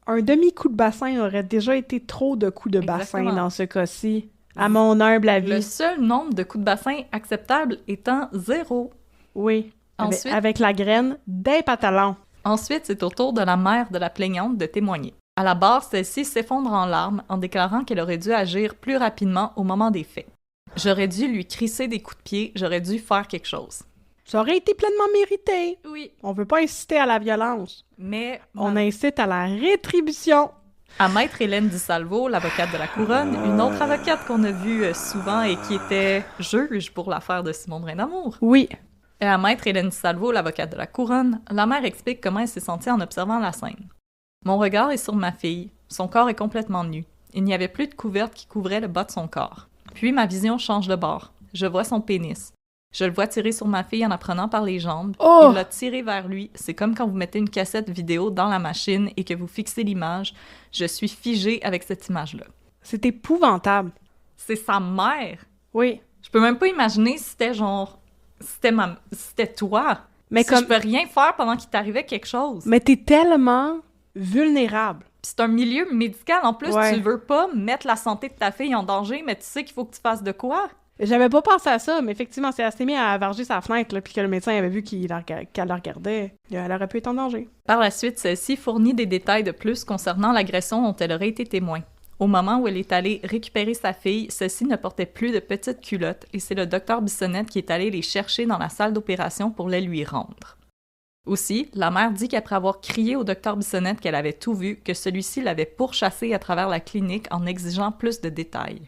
Speaker 1: Un demi-coup de bassin aurait déjà été trop de coups de bassin
Speaker 2: Exactement.
Speaker 1: dans ce cas-ci, à mon humble avis.
Speaker 2: Le seul nombre de coups de bassin acceptable étant 0.
Speaker 1: Oui,
Speaker 2: Ensuite-
Speaker 1: avec la graine d'un pantalon.
Speaker 2: Ensuite, c'est au tour de la mère de la plaignante de témoigner. À la barre, celle-ci s'effondre en larmes en déclarant qu'elle aurait dû agir plus rapidement au moment des faits. J'aurais dû lui crisser des coups de pied, j'aurais dû faire quelque chose.
Speaker 1: Ça aurait été pleinement mérité.
Speaker 2: Oui.
Speaker 1: On veut pas inciter à la violence.
Speaker 2: Mais
Speaker 1: On incite à la rétribution.
Speaker 2: à Maître Hélène DiSalvo, l'avocate de la Couronne, une autre avocate qu'on a vue souvent et qui était juge pour l'affaire de Simon Brindamour.
Speaker 1: Oui.
Speaker 2: Et à Maître Hélène DiSalvo, l'avocate de la Couronne, la mère explique comment elle s'est sentie en observant la scène. Mon regard est sur ma fille. Son corps est complètement nu. Il n'y avait plus de couverte qui couvrait le bas de son corps. Puis ma vision change de bord. Je vois son pénis. Je le vois tirer sur ma fille en la prenant par les jambes.
Speaker 1: Oh!
Speaker 2: Il l'a tiré vers lui. C'est comme quand vous mettez une cassette vidéo dans la machine et que vous fixez l'image. Je suis figée avec cette image-là.
Speaker 1: C'est épouvantable.
Speaker 2: C'est sa mère.
Speaker 1: Oui.
Speaker 2: Je peux même pas imaginer si c'était genre... C'était toi.
Speaker 1: Mais
Speaker 2: Si
Speaker 1: comme...
Speaker 2: je peux rien faire pendant qu'il t'arrivait quelque chose.
Speaker 1: Mais t'es tellement vulnérable.
Speaker 2: Puis c'est un milieu médical. En plus,
Speaker 1: Ouais.
Speaker 2: tu veux pas mettre la santé de ta fille en danger, mais tu sais qu'il faut que tu fasses de quoi?
Speaker 1: J'avais pas pensé à ça, mais effectivement, si elle s'était mise à varger sa fenêtre, là, puis que le médecin avait vu qu'elle la regardait, elle aurait pu être en danger.
Speaker 2: Par la suite, celle-ci fournit des détails de plus concernant l'agression dont elle aurait été témoin. Au moment où elle est allée récupérer sa fille, celle-ci ne portait plus de petites culottes et c'est le docteur Bissonnette qui est allé les chercher dans la salle d'opération pour les lui rendre. Aussi, la mère dit qu'après avoir crié au docteur Bissonnette qu'elle avait tout vu, que celui-ci l'avait pourchassée à travers la clinique en exigeant plus de détails.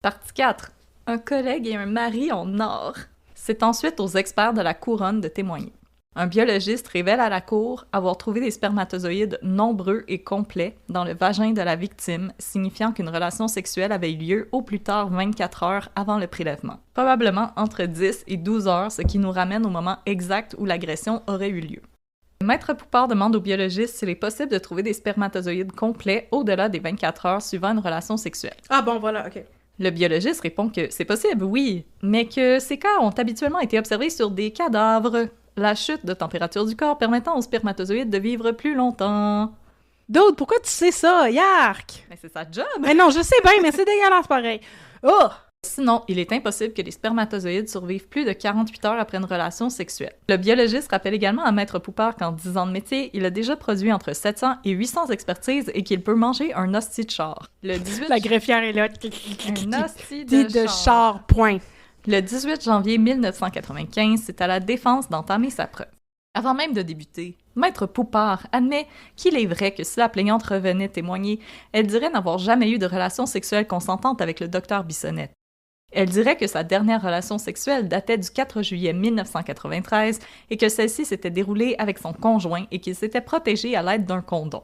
Speaker 2: Partie 4. Un collègue et un mari en or. C'est ensuite aux experts de la couronne de témoigner. Un biologiste révèle à la cour avoir trouvé des spermatozoïdes nombreux et complets dans le vagin de la victime, signifiant qu'une relation sexuelle avait eu lieu au plus tard 24 heures avant le prélèvement. Probablement entre 10 et 12 heures, ce qui nous ramène au moment exact où l'agression aurait eu lieu. Maître Poupard demande au biologiste s'il est possible de trouver des spermatozoïdes complets au-delà des 24 heures suivant une relation sexuelle.
Speaker 1: Ah bon, voilà, OK.
Speaker 2: Le biologiste répond que c'est possible, oui, mais que ces cas ont habituellement été observés sur des cadavres. La chute de température du corps permettant aux spermatozoïdes de vivre plus longtemps.
Speaker 1: Dude, pourquoi tu sais ça? Yark!
Speaker 2: Mais c'est sa job!
Speaker 1: Mais non, je sais bien, mais c'est dégueulasse pareil. Oh!
Speaker 2: Sinon, il est impossible que les spermatozoïdes survivent plus de 48 heures après une relation sexuelle. Le biologiste rappelle également à Maître Poupard qu'en 10 ans de métier, il a déjà produit entre 700 et 800 expertises et qu'il peut manger un hostie de char. Le 18...
Speaker 1: La greffière est là.
Speaker 2: Un hostie
Speaker 1: de char, point.
Speaker 2: Le 18 janvier 1995, c'est à la défense d'entamer sa preuve. Avant même de débuter, Maître Poupard admet qu'il est vrai que si la plaignante revenait témoigner, elle dirait n'avoir jamais eu de relation sexuelle consentante avec le docteur Bissonnette. Elle dirait que sa dernière relation sexuelle datait du 4 juillet 1993 et que celle-ci s'était déroulée avec son conjoint et qu'il s'était protégé à l'aide d'un condom.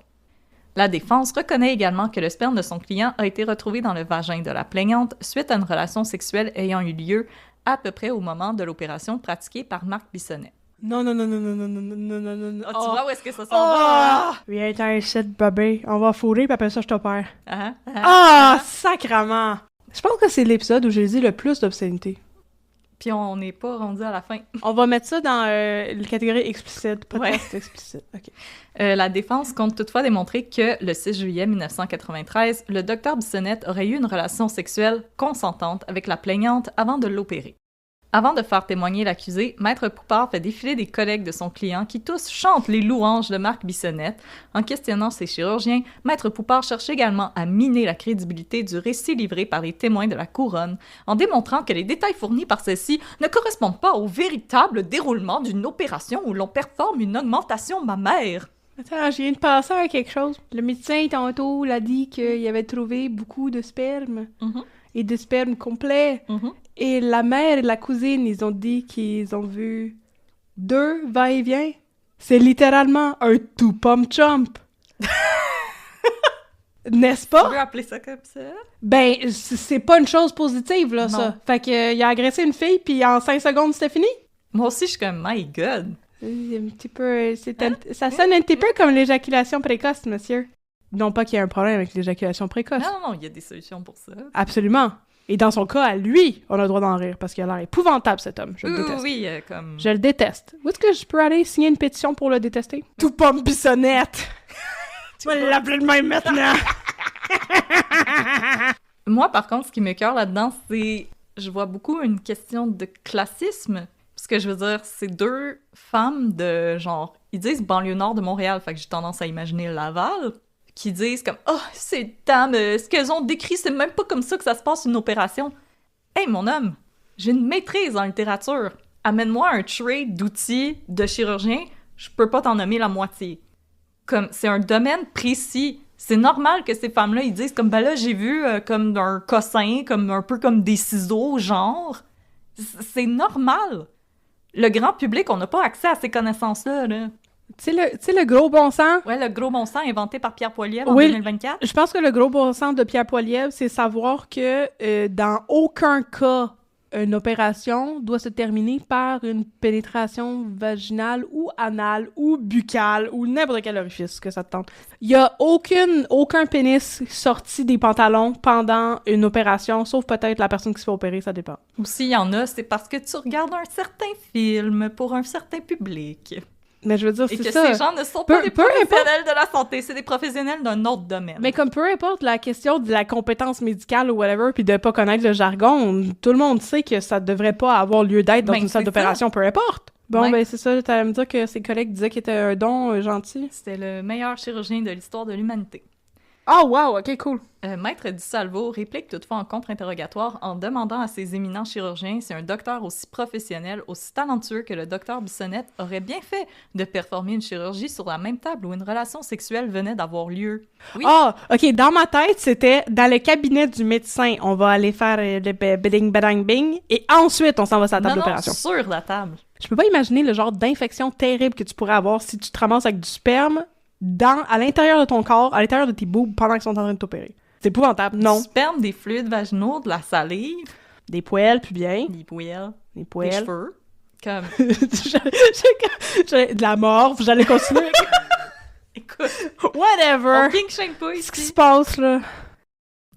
Speaker 2: La défense reconnaît également que le sperme de son client a été retrouvé dans le vagin de la plaignante suite à une relation sexuelle ayant eu lieu à peu près au moment de l'opération pratiquée par Marc Bissonnette.
Speaker 1: Non.
Speaker 2: Oh, tu vois où est-ce que ça s'en va?
Speaker 1: Viens-t'en ici, bébé. On va fourrer, puis après ça, je t'opère. Sacrement! Je pense que c'est l'épisode où j'ai dit le plus d'obscénité.
Speaker 2: Puis on n'est pas rendu à la fin.
Speaker 1: On va mettre ça dans la catégorie explicite, podcast explicite. Okay.
Speaker 2: La défense compte toutefois démontrer que le 6 juillet 1993, le docteur Bissonnette aurait eu une relation sexuelle consentante avec la plaignante avant de l'opérer. Avant de faire témoigner l'accusé, Maître Poupard fait défiler des collègues de son client qui tous chantent les louanges de Marc Bissonnette. En questionnant ses chirurgiens, Maître Poupard cherche également à miner la crédibilité du récit livré par les témoins de la couronne, en démontrant que les détails fournis par ceux-ci ne correspondent pas au véritable déroulement d'une opération où l'on performe une augmentation mammaire.
Speaker 1: Attends, je viens de penser à quelque chose. Le médecin, tantôt, l'a dit qu'il avait trouvé beaucoup de sperme. Et de sperme complet. Et la mère et la cousine, ils ont dit qu'ils ont vu 2 va-et-vient. C'est littéralement un two-pump-chump. N'est-ce pas?
Speaker 2: Tu veux appeler ça comme ça?
Speaker 1: Ben, c'est pas une chose positive, là,
Speaker 2: Non.
Speaker 1: ça. Fait que, il a agressé une fille, puis en 5 secondes, c'était fini.
Speaker 2: Moi aussi, je suis comme, my God!
Speaker 1: Un petit peu... ça sonne un petit peu comme l'éjaculation précoce, monsieur. Non pas qu'il y ait un problème avec l'éjaculation précoce.
Speaker 2: Non, il y a des solutions pour ça.
Speaker 1: Absolument. Et dans son cas, à lui, on a le droit d'en rire, parce qu'il a l'air épouvantable, cet homme. Je le déteste.
Speaker 2: Oui, comme...
Speaker 1: Je le déteste. Où est-ce que je peux aller signer une pétition pour le détester? Tout pomme Bissonnette! Tu vas l'appeler de même maintenant!
Speaker 2: Moi, par contre, ce qui m'écoeure là-dedans, c'est... Je vois beaucoup une question de classisme. Parce que je veux dire, c'est 2 femmes de genre... Ils disent banlieue nord de Montréal, fait que j'ai tendance à imaginer Laval, qui disent comme « Oh, ces dames, ce qu'elles ont décrit, c'est même pas comme ça que ça se passe une opération. » Hey, mon homme, j'ai une maîtrise en littérature. Amène-moi un tray d'outils de chirurgien, je peux pas t'en nommer la moitié. Comme, c'est un domaine précis. C'est normal que ces femmes-là, ils disent comme « Ben là, j'ai vu comme un cossin, comme un peu comme des ciseaux, genre. » C'est normal. Le grand public, on n'a pas accès à ces connaissances-là, là.
Speaker 1: Tu sais, le gros bon sens?
Speaker 2: Ouais, le gros bon sens inventé par Pierre Poilievre en
Speaker 1: Oui,
Speaker 2: 2024.
Speaker 1: Je pense que le gros bon sens de Pierre Poilievre, c'est savoir que dans aucun cas, une opération doit se terminer par une pénétration vaginale ou anale ou buccale ou n'importe quel orifice que ça te tente. Il y a aucun pénis sorti des pantalons pendant une opération, sauf peut-être la personne qui se fait opérer, ça dépend.
Speaker 2: Ou s'il y en a, c'est parce que tu regardes un certain film pour un certain public.
Speaker 1: Mais je veux dire,
Speaker 2: Et
Speaker 1: c'est
Speaker 2: que
Speaker 1: ça.
Speaker 2: ces gens ne sont pas des
Speaker 1: Peu
Speaker 2: professionnels de la santé, c'est des professionnels d'un autre domaine.
Speaker 1: Mais comme peu importe la question de la compétence médicale ou whatever, puis de pas connaître le jargon, tout le monde sait que ça devrait pas avoir lieu d'être dans une salle d'opération, peu importe. Bon,
Speaker 2: Ouais.
Speaker 1: ben c'est ça, t'allais me dire que ses collègues disaient qu'il était un don gentil.
Speaker 2: C'était le meilleur chirurgien de l'histoire de l'humanité.
Speaker 1: Oh, wow, ok, cool.
Speaker 2: Maître Di Salvo réplique toutefois en contre-interrogatoire en demandant à ses éminents chirurgiens si un docteur aussi professionnel, aussi talentueux que le docteur Bissonnette aurait bien fait de performer une chirurgie sur la même table où une relation sexuelle venait d'avoir lieu. Oui.
Speaker 1: Ah, ok, dans ma tête, c'était dans le cabinet du médecin, on va aller faire le bidding, badang, bing, et ensuite, on s'en va sur la table d'opération.
Speaker 2: Sur la table.
Speaker 1: Je peux pas imaginer le genre d'infection terrible que tu pourrais avoir si tu te ramasses avec du sperme à l'intérieur de ton corps, à l'intérieur de tes boobs pendant qu'ils sont en train de t'opérer. C'est épouvantable, non.
Speaker 2: Du sperme, des fluides vaginaux, de la salive.
Speaker 1: Des poils, puis bien.
Speaker 2: Des poils.
Speaker 1: Des poils.
Speaker 2: Des cheveux. Comme...
Speaker 1: de la morve, j'allais continuer.
Speaker 2: Écoute.
Speaker 1: Whatever.
Speaker 2: On king shame pas ici.
Speaker 1: Qu'est-ce qui se passe, là?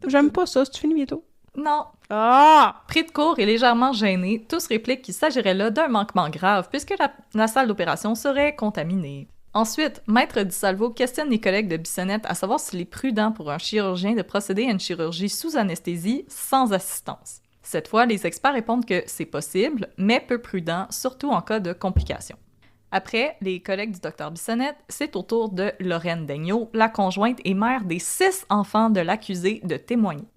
Speaker 1: J'aime pas ça. C'est fini bientôt?
Speaker 2: Non.
Speaker 1: Ah!
Speaker 2: Pris de court et légèrement gêné, tous répliquent qu'il s'agirait là d'un manquement grave puisque la salle d'opération serait contaminée. Ensuite, Maître Di Salvo questionne les collègues de Bissonnette à savoir s'il est prudent pour un chirurgien de procéder à une chirurgie sous anesthésie sans assistance. Cette fois, les experts répondent que c'est possible, mais peu prudent, surtout en cas de complications. Après, les collègues du Dr Bissonnette, c'est au tour de Lorraine Daigneault, la conjointe et mère des 6 enfants de l'accusé, de témoigner.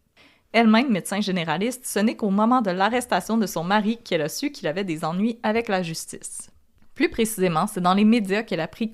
Speaker 2: Elle-même médecin généraliste, ce n'est qu'au moment de l'arrestation de son mari qu'elle a su qu'il avait des ennuis avec la justice. Plus précisément, c'est dans les médias qu'elle a pris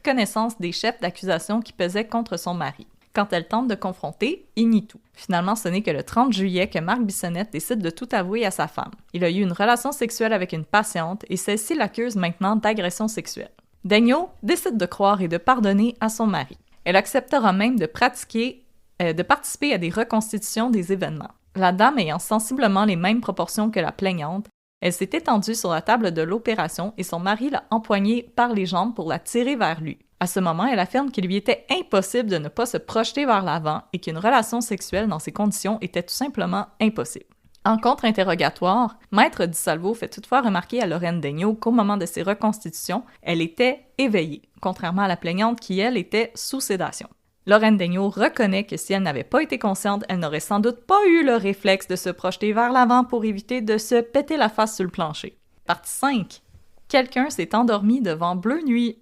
Speaker 2: connaissance des chefs d'accusation qui pesaient contre son mari. Quand elle tente de confronter, il nie tout. Finalement, ce n'est que le 30 juillet que Marc Bissonnette décide de tout avouer à sa femme. Il a eu une relation sexuelle avec une patiente et celle-ci l'accuse maintenant d'agression sexuelle. Daigneault décide de croire et de pardonner à son mari. Elle acceptera même de participer à des reconstitutions des événements. La dame ayant sensiblement les mêmes proportions que la plaignante, elle s'est étendue sur la table de l'opération et son mari l'a empoignée par les jambes pour la tirer vers lui. À ce moment, elle affirme qu'il lui était impossible de ne pas se projeter vers l'avant et qu'une relation sexuelle dans ces conditions était tout simplement impossible. En contre-interrogatoire, Maître Di Salvo fait toutefois remarquer à Lorraine Daigneault qu'au moment de ses reconstitutions, elle était éveillée, contrairement à la plaignante qui, elle, était sous sédation. Lorraine Daigneault reconnaît que si elle n'avait pas été consciente, elle n'aurait sans doute pas eu le réflexe de se projeter vers l'avant pour éviter de se péter la face sur le plancher. Partie 5. Quelqu'un s'est endormi devant Bleu Nuit.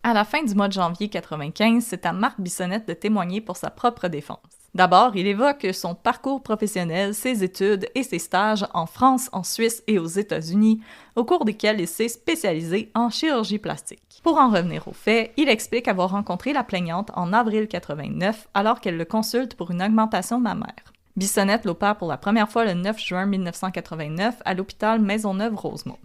Speaker 2: À la fin du mois de janvier 1995, c'est à Marc Bissonnette de témoigner pour sa propre défense. D'abord, il évoque son parcours professionnel, ses études et ses stages en France, en Suisse et aux États-Unis, au cours desquels il s'est spécialisé en chirurgie plastique. Pour en revenir aux faits, il explique avoir rencontré la plaignante en avril 89 alors qu'elle le consulte pour une augmentation mammaire. Bissonnette l'opère pour la première fois le 9 juin 1989 à l'hôpital Maisonneuve-Rosemont.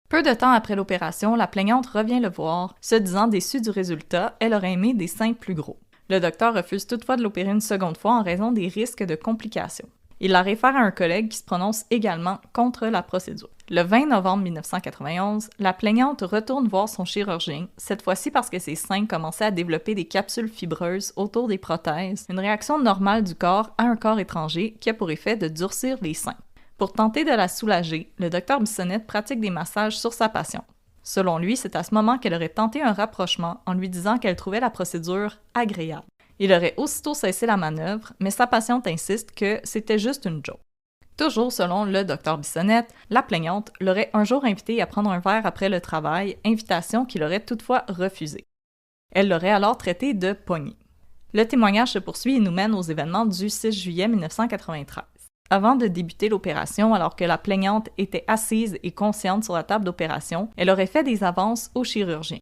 Speaker 2: Peu de temps après l'opération, la plaignante revient le voir, se disant déçue du résultat, elle aurait aimé des seins plus gros. Le docteur refuse toutefois de l'opérer une seconde fois en raison des risques de complications. Il la réfère à un collègue qui se prononce également contre la procédure. Le 20 novembre 1991, la plaignante retourne voir son chirurgien, cette fois-ci parce que ses seins commençaient à développer des capsules fibreuses autour des prothèses, une réaction normale du corps à un corps étranger qui a pour effet de durcir les seins. Pour tenter de la soulager, le docteur Bissonnette pratique des massages sur sa patiente. Selon lui, c'est à ce moment qu'elle aurait tenté un rapprochement en lui disant qu'elle trouvait la procédure agréable. Il aurait aussitôt cessé la manœuvre, mais sa patiente insiste que c'était juste une joke. Toujours selon le docteur Bissonnette, la plaignante l'aurait un jour invité à prendre un verre après le travail, invitation qu'il aurait toutefois refusée. Elle l'aurait alors traité de pognée. Le témoignage se poursuit et nous mène aux événements du 6 juillet 1993. Avant de débuter l'opération, alors que la plaignante était assise et consciente sur la table d'opération, elle aurait fait des avances au chirurgien.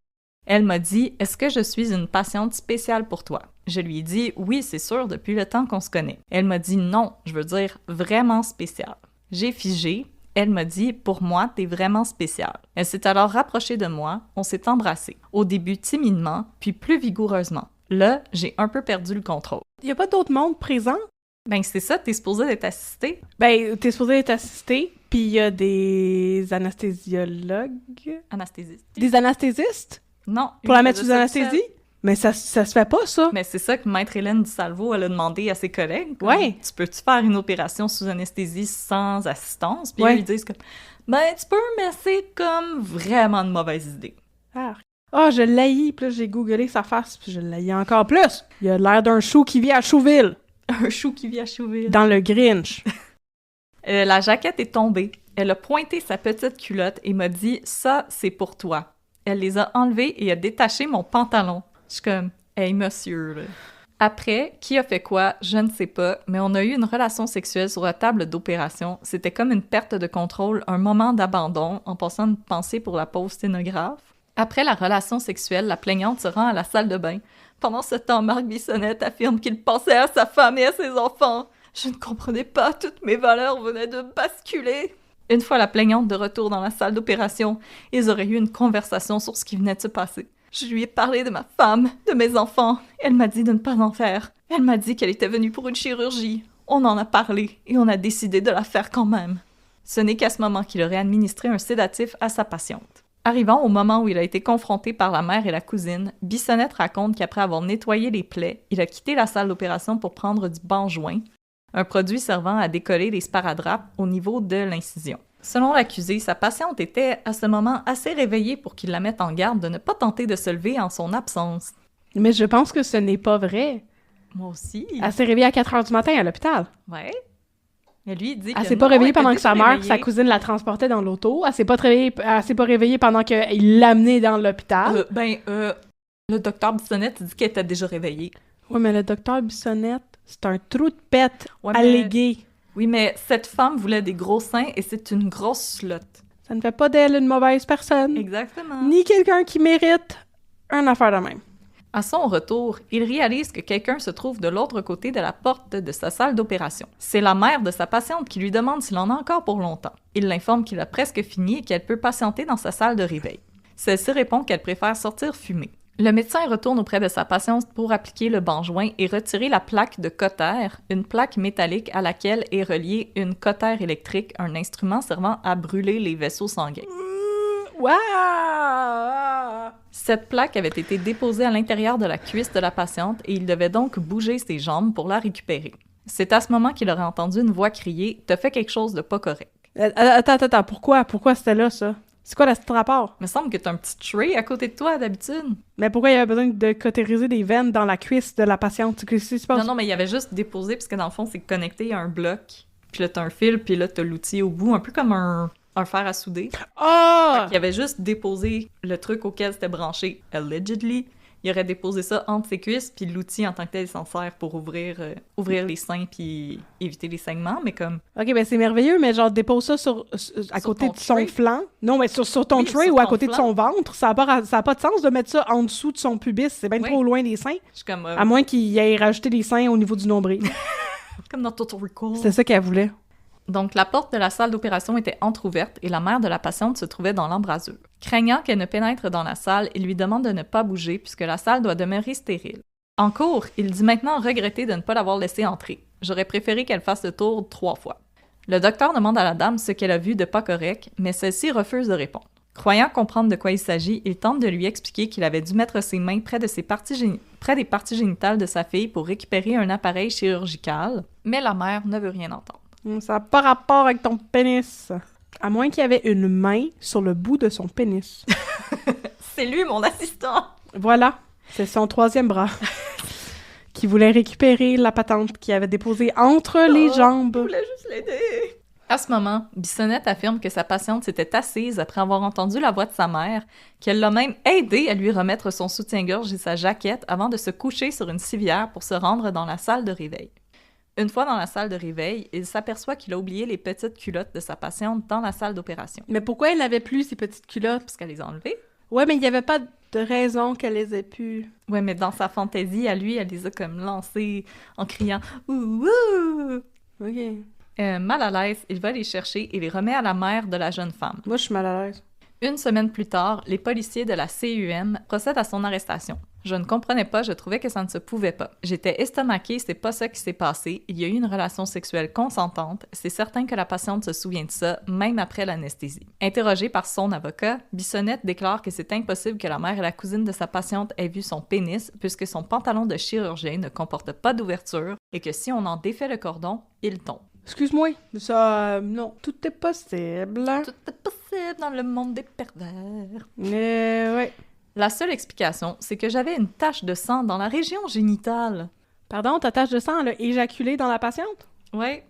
Speaker 2: Elle m'a dit « Est-ce que je suis une patiente spéciale pour toi? » Je lui ai dit « Oui, c'est sûr, depuis le temps qu'on se connaît. » Elle m'a dit « Non, je veux dire vraiment spéciale. » J'ai figé. Elle m'a dit « Pour moi, t'es vraiment spéciale. » Elle s'est alors rapprochée de moi, on s'est embrassés. Au début timidement, puis plus vigoureusement. Là, j'ai un peu perdu le contrôle.
Speaker 1: Il y a pas d'autre monde présent?
Speaker 2: Ben c'est ça, t'es supposé d'être assisté.
Speaker 1: Ben, t'es supposé être assisté, puis il y a des anesthésiologues.
Speaker 2: Anesthésiste.
Speaker 1: Des anesthésistes?
Speaker 2: Non.
Speaker 1: Pour la mettre sous anesthésie? Mais ça se fait pas, ça.
Speaker 2: Mais c'est ça que Maître Hélène Di Salvo, elle a demandé à ses collègues.
Speaker 1: Ouais.
Speaker 2: Tu peux-tu faire une opération sous anesthésie sans assistance? Puis
Speaker 1: ouais.
Speaker 2: Eux, ils disent comme, ben tu peux, mais c'est comme vraiment une mauvaise idée.
Speaker 1: Ah, je l'haïs, puis là, j'ai googlé sa face, puis je l'haïs encore plus. Il a l'air d'un chou qui vit à Chouville.
Speaker 2: Un chou qui vit à Chouville.
Speaker 1: Dans le Grinch.
Speaker 2: La jaquette est tombée. Elle a pointé sa petite culotte et m'a dit « Ça, c'est pour toi ». Elle les a enlevées et a détaché mon pantalon. Je suis comme « Hey, monsieur, là. » Après, qui a fait quoi, je ne sais pas, mais on a eu une relation sexuelle sur la table d'opération. C'était comme une perte de contrôle, un moment d'abandon, en passant une pensée pour la pauvre sténographe. Après la relation sexuelle, la plaignante se rend à la salle de bain. Pendant ce temps, Marc Bissonnette affirme qu'il pensait à sa femme et à ses enfants. Je ne comprenais pas, toutes mes valeurs venaient de basculer. Une fois la plaignante de retour dans la salle d'opération, ils auraient eu une conversation sur ce qui venait de se passer. Je lui ai parlé de ma femme, de mes enfants. Elle m'a dit de ne pas en faire. Elle m'a dit qu'elle était venue pour une chirurgie. On en a parlé et on a décidé de la faire quand même. Ce n'est qu'à ce moment qu'il aurait administré un sédatif à sa patiente. Arrivant au moment où il a été confronté par la mère et la cousine, Bissonnette raconte qu'après avoir nettoyé les plaies, il a quitté la salle d'opération pour prendre du Banjoin, un produit servant à décoller les sparadraps au niveau de l'incision. Selon l'accusé, sa patiente était à ce moment assez réveillée pour qu'il la mette en garde de ne pas tenter de se lever en son absence.
Speaker 1: Mais je pense que ce n'est pas vrai.
Speaker 2: Moi aussi.
Speaker 1: Elle s'est réveillée à 4 heures du matin à l'hôpital.
Speaker 2: Ouais. Mais lui, il dit
Speaker 1: Elle
Speaker 2: que
Speaker 1: s'est pas
Speaker 2: non,
Speaker 1: réveillée
Speaker 2: elle était
Speaker 1: pendant que sa
Speaker 2: déjà
Speaker 1: mère,
Speaker 2: réveillée.
Speaker 1: sa cousine la transportait dans l'auto. Elle s'est pas réveillée pendant qu'il l'amenait dans l'hôpital.
Speaker 2: Le docteur Bissonnette il dit qu'elle était déjà réveillée.
Speaker 1: Oui, mais le docteur Bissonnette, c'est un trou de pète
Speaker 2: Ouais, mais-
Speaker 1: allégué.
Speaker 2: Oui, mais cette femme voulait des gros seins et c'est une grosse slot.
Speaker 1: Ça ne fait pas d'elle une mauvaise personne.
Speaker 2: Exactement.
Speaker 1: Ni quelqu'un qui mérite une affaire de même.
Speaker 2: À son retour, il réalise que quelqu'un se trouve de l'autre côté de la porte de sa salle d'opération. C'est la mère de sa patiente qui lui demande s'il en a encore pour longtemps. Il l'informe qu'il a presque fini et qu'elle peut patienter dans sa salle de réveil. Celle-ci répond qu'elle préfère sortir fumer. Le médecin retourne auprès de sa patiente pour appliquer le Banjoin et retirer la plaque de cotère, une plaque métallique à laquelle est reliée une cotère électrique, un instrument servant à brûler les vaisseaux sanguins.
Speaker 1: Waouh!
Speaker 2: Cette plaque avait été déposée à l'intérieur de la cuisse de la patiente et il devait donc bouger ses jambes pour la récupérer. C'est à ce moment qu'il aurait entendu une voix crier « T'as fait quelque chose de pas correct ».
Speaker 1: Attends, pourquoi? Pourquoi c'était là, ça? C'est quoi ce rapport?
Speaker 2: Il me semble que t'as un petit tray à côté de toi, d'habitude.
Speaker 1: Mais pourquoi il y avait besoin de cautériser des veines dans la cuisse de la patiente? Qu'est-ce qui se passe?
Speaker 2: Non, mais il y avait juste déposé, parce que dans le fond, c'est connecté à un bloc. Puis là, t'as un fil, puis là, t'as l'outil au bout, un peu comme un fer à souder.
Speaker 1: Ah!
Speaker 2: Il avait juste déposé le truc auquel c'était branché, allegedly. Il aurait déposé ça entre ses cuisses, puis l'outil en tant que tel s'en sert pour ouvrir les seins puis éviter les saignements, mais comme...
Speaker 1: Ok, ben c'est merveilleux, mais genre dépose ça à côté
Speaker 2: ton
Speaker 1: de son
Speaker 2: tray.
Speaker 1: flanc. Non, mais sur ton
Speaker 2: Oui,
Speaker 1: tray
Speaker 2: sur
Speaker 1: ou à
Speaker 2: ton
Speaker 1: côté de
Speaker 2: flanc.
Speaker 1: son ventre. Ça a pas de sens de mettre ça en dessous de son pubis. C'est bien
Speaker 2: Oui.
Speaker 1: trop loin des seins.
Speaker 2: Je suis comme...
Speaker 1: À moins qu'il ait rajouté des seins au niveau du nombril.
Speaker 2: comme dans Total Recall.
Speaker 1: C'était ça qu'elle voulait.
Speaker 2: Donc, la porte de la salle d'opération était entr'ouverte et la mère de la patiente se trouvait dans l'embrasure. Craignant qu'elle ne pénètre dans la salle, il lui demande de ne pas bouger puisque la salle doit demeurer stérile. En cours, il dit maintenant regretter de ne pas l'avoir laissée entrer. J'aurais préféré qu'elle fasse le tour 3 fois. Le docteur demande à la dame ce qu'elle a vu de pas correct, mais celle-ci refuse de répondre. Croyant comprendre de quoi il s'agit, il tente de lui expliquer qu'il avait dû mettre ses mains près des parties génitales de sa fille pour récupérer un appareil chirurgical, mais la mère ne veut rien entendre.
Speaker 1: Ça n'a pas rapport avec ton pénis. À moins qu'il y avait une main sur le bout de son pénis.
Speaker 2: C'est lui, mon assistant!
Speaker 1: Voilà, c'est son troisième bras. Qui voulait récupérer la patente qu'il avait déposée entre les
Speaker 2: Je
Speaker 1: jambes.
Speaker 2: voulais juste l'aider! À ce moment, Bissonnette affirme que sa patiente s'était assise après avoir entendu la voix de sa mère, qu'elle l'a même aidé à lui remettre son soutien-gorge et sa jaquette avant de se coucher sur une civière pour se rendre dans la salle de réveil. Une fois dans la salle de réveil, il s'aperçoit qu'il a oublié les petites culottes de sa patiente dans la salle d'opération.
Speaker 1: Mais pourquoi elle n'avait plus ces petites culottes?
Speaker 2: Parce qu'elle les a enlevées.
Speaker 1: Ouais, mais il n'y avait pas de raison qu'elle les ait pu.
Speaker 2: Ouais, mais dans sa fantaisie, à lui, elle les a comme lancées en criant « Ouh, ouh! »
Speaker 1: OK.
Speaker 2: Mal à l'aise, il va les chercher et les remet à la mère de la jeune femme.
Speaker 1: Moi, je suis mal à l'aise.
Speaker 2: Une semaine plus tard, les policiers de la CUM procèdent à son arrestation. Je ne comprenais pas, je trouvais que ça ne se pouvait pas. J'étais estomaquée, c'est pas ça qui s'est passé. Il y a eu une relation sexuelle consentante. C'est certain que la patiente se souvient de ça, même après l'anesthésie. Interrogée par son avocat, Bissonnette déclare que c'est impossible que la mère et la cousine de sa patiente aient vu son pénis, puisque son pantalon de chirurgien ne comporte pas d'ouverture et que si on en défait le cordon, il tombe.
Speaker 1: Excuse-moi, ça... non, tout est possible.
Speaker 2: Tout est possible dans le monde des pervers.
Speaker 1: Ouais.
Speaker 2: La seule explication, c'est que j'avais une tache de sang dans la région génitale.
Speaker 1: Pardon, ta tache de sang, elle a éjaculé dans la patiente?
Speaker 2: Ouais.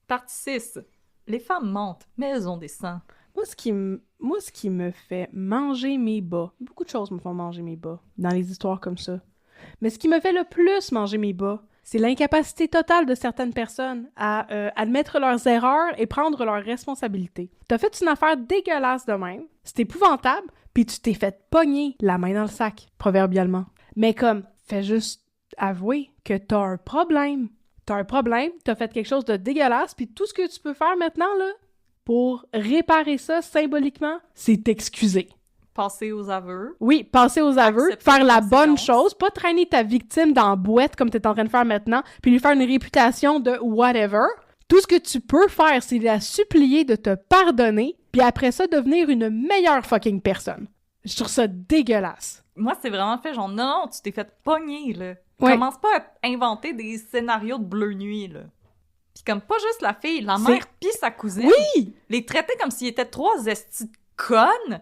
Speaker 2: Partie 6. Les femmes mentent, mais elles ont des sangs.
Speaker 1: Moi, ce qui me fait manger mes bas, beaucoup de choses me font manger mes bas dans les histoires comme ça. Mais ce qui me fait le plus manger mes bas, c'est l'incapacité totale de certaines personnes à admettre leurs erreurs et prendre leurs responsabilités. T'as fait une affaire dégueulasse de même, c'est épouvantable, puis tu t'es fait pogner la main dans le sac, proverbialement. Mais comme, fais juste avouer que t'as un problème. T'as un problème, t'as fait quelque chose de dégueulasse, puis tout ce que tu peux faire maintenant, là, pour réparer ça symboliquement, c'est t'excuser.
Speaker 2: Passer aux aveux.
Speaker 1: Oui, passer aux aveux,
Speaker 2: Accepter
Speaker 1: faire la
Speaker 2: les
Speaker 1: bonne
Speaker 2: conséquences.
Speaker 1: chose, pas traîner ta victime dans la boîte comme t'es en train de faire maintenant, puis lui faire une réputation de whatever. Tout ce que tu peux faire, c'est la supplier de te pardonner, puis après ça, devenir une meilleure fucking personne. Je trouve ça dégueulasse.
Speaker 2: Moi, c'est vraiment fait genre, non, tu t'es fait pogner, là.
Speaker 1: Ouais.
Speaker 2: Commence pas à inventer des scénarios de bleu nuit, là. Pis comme pas juste la fille, la
Speaker 1: C'est-
Speaker 2: mère pis sa cousine.
Speaker 1: Oui!
Speaker 2: Les traiter comme s'ils étaient trois estis de connes.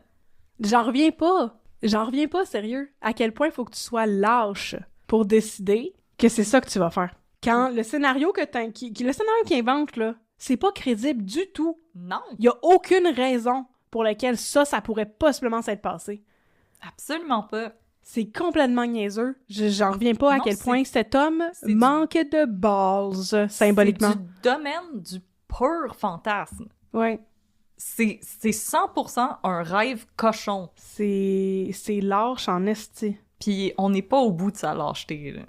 Speaker 1: J'en reviens pas. J'en reviens pas, sérieux. À quel point il faut que tu sois lâche pour décider que c'est ça que tu vas faire. Quand le scénario le scénario qu'il invente, là, c'est pas crédible du tout.
Speaker 2: Non,
Speaker 1: Il y a aucune raison pour laquelle ça pourrait possiblement s'être passé.
Speaker 2: absolument pas.
Speaker 1: C'est complètement niaiseux. J'en reviens pas à
Speaker 2: Non,
Speaker 1: quel
Speaker 2: c'est-
Speaker 1: point cet homme
Speaker 2: c'est du-
Speaker 1: manquait de balls, symboliquement.
Speaker 2: C'est du domaine du pur fantasme.
Speaker 1: Ouais.
Speaker 2: C'est 100% un rêve cochon.
Speaker 1: C'est lâche en esti.
Speaker 2: Puis on n'est pas au bout de sa lâcheté, là.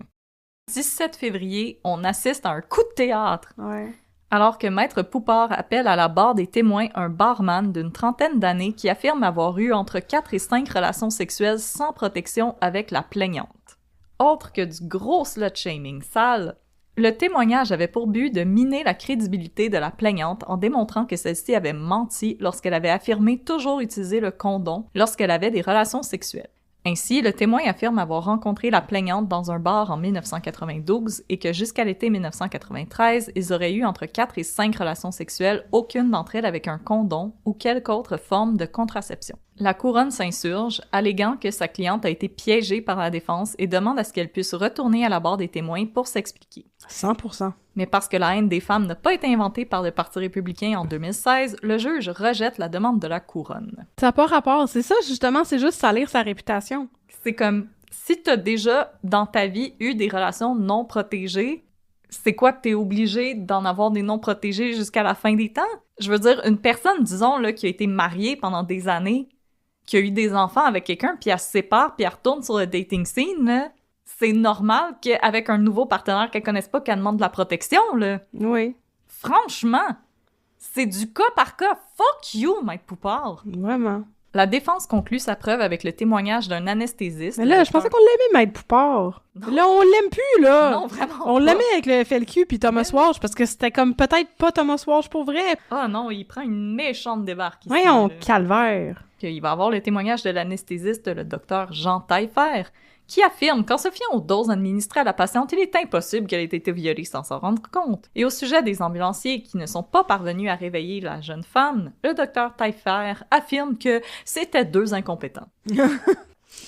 Speaker 2: 17 février, on assiste à un coup de théâtre.
Speaker 1: Ouais.
Speaker 2: Alors que Maître Poupard appelle à la barre des témoins un barman d'une trentaine d'années qui affirme avoir eu entre 4 et 5 relations sexuelles sans protection avec la plaignante. Autre que du gros slut-shaming sale, le témoignage avait pour but de miner la crédibilité de la plaignante en démontrant que celle-ci avait menti lorsqu'elle avait affirmé toujours utiliser le condom lorsqu'elle avait des relations sexuelles. Ainsi, le témoin affirme avoir rencontré la plaignante dans un bar en 1992 et que jusqu'à l'été 1993, ils auraient eu entre 4 et 5 relations sexuelles, aucune d'entre elles avec un condom ou quelque autre forme de contraception. La couronne s'insurge, alléguant que sa cliente a été piégée par la défense et demande à ce qu'elle puisse retourner à la barre des témoins pour s'expliquer.
Speaker 1: 100%.
Speaker 2: Mais parce que la haine des femmes n'a pas été inventée par le Parti républicain en 2016, le juge rejette la demande de la couronne.
Speaker 1: Ça n'a pas rapport. C'est ça, justement, c'est juste salir sa réputation.
Speaker 2: C'est comme, si t'as déjà, dans ta vie, eu des relations non protégées, c'est quoi que t'es obligé d'en avoir des non protégées jusqu'à la fin des temps? Je veux dire, une personne, disons, là, qui a été mariée pendant des années, qui a eu des enfants avec quelqu'un, puis elle se sépare, puis elle retourne sur le dating scene, là, c'est normal qu'avec un nouveau partenaire qu'elle connaisse pas, qu'elle demande de la protection, là.
Speaker 1: Oui.
Speaker 2: Franchement, c'est du cas par cas. Fuck you, Maître Poupard.
Speaker 1: Vraiment.
Speaker 2: La défense conclut sa preuve avec le témoignage d'un anesthésiste.
Speaker 1: Mais là, je pensais qu'on l'aimait, Maître Poupard.
Speaker 2: Non.
Speaker 1: Là, on l'aime plus, là.
Speaker 2: Non, vraiment
Speaker 1: On
Speaker 2: pas.
Speaker 1: l'aimait avec le FLQ puis Thomas Walsh, parce que c'était comme peut-être pas Thomas Walsh pour vrai.
Speaker 2: Ah non, il prend une méchante débarque ici.
Speaker 1: Voyons,
Speaker 2: là.
Speaker 1: calvaire.
Speaker 2: Puis il va avoir le témoignage de l'anesthésiste, le docteur Jean Taillefer, qui affirme qu'en se fiant aux doses administrées à la patiente, il est impossible qu'elle ait été violée sans s'en rendre compte. Et au sujet des ambulanciers qui ne sont pas parvenus à réveiller la jeune femme, le docteur Taillefer affirme que c'était deux incompétents.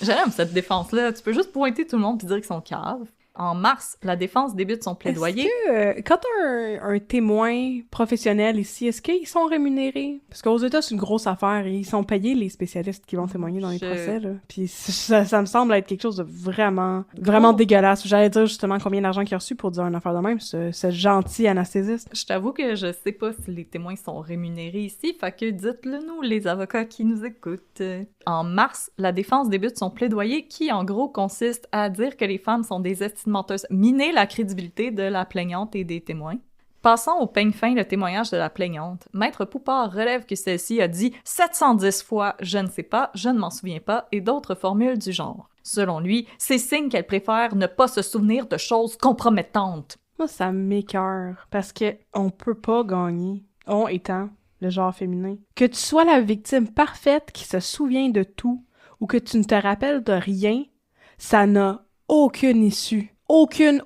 Speaker 2: J'aime cette défense-là. Tu peux juste pointer tout le monde et dire qu'ils sont caves. En mars, la défense débute son plaidoyer.
Speaker 1: Est-ce que, quand t'as un témoin professionnel ici, est-ce qu'ils sont rémunérés? Parce qu'aux États, c'est une grosse affaire et ils sont payés, les spécialistes qui vont témoigner dans les procès, là. Puis ça me semble être quelque chose de vraiment
Speaker 2: Gros.
Speaker 1: dégueulasse. J'allais dire justement combien d'argent qu'il a reçu pour dire une affaire de même, ce gentil anesthésiste.
Speaker 2: Je t'avoue que je sais pas si les témoins sont rémunérés ici, fait que dites-le nous, les avocats qui nous écoutent. En mars, la défense débute son plaidoyer qui, en gros, consiste à dire que les femmes sont des menteuses, miner la crédibilité de la plaignante et des témoins. Passant au peigne fin le témoignage de la plaignante, Maître Poupard relève que celle-ci a dit 710 fois « je ne sais pas »,« je ne m'en souviens pas » et d'autres formules du genre. Selon lui, c'est signe qu'elle préfère ne pas se souvenir de choses compromettantes.
Speaker 1: Moi, ça m'écœure parce que on peut pas gagner, on étant le genre féminin. Que tu sois la victime parfaite qui se souvient de tout ou que tu ne te rappelles de rien, ça n'a aucune issue, aucune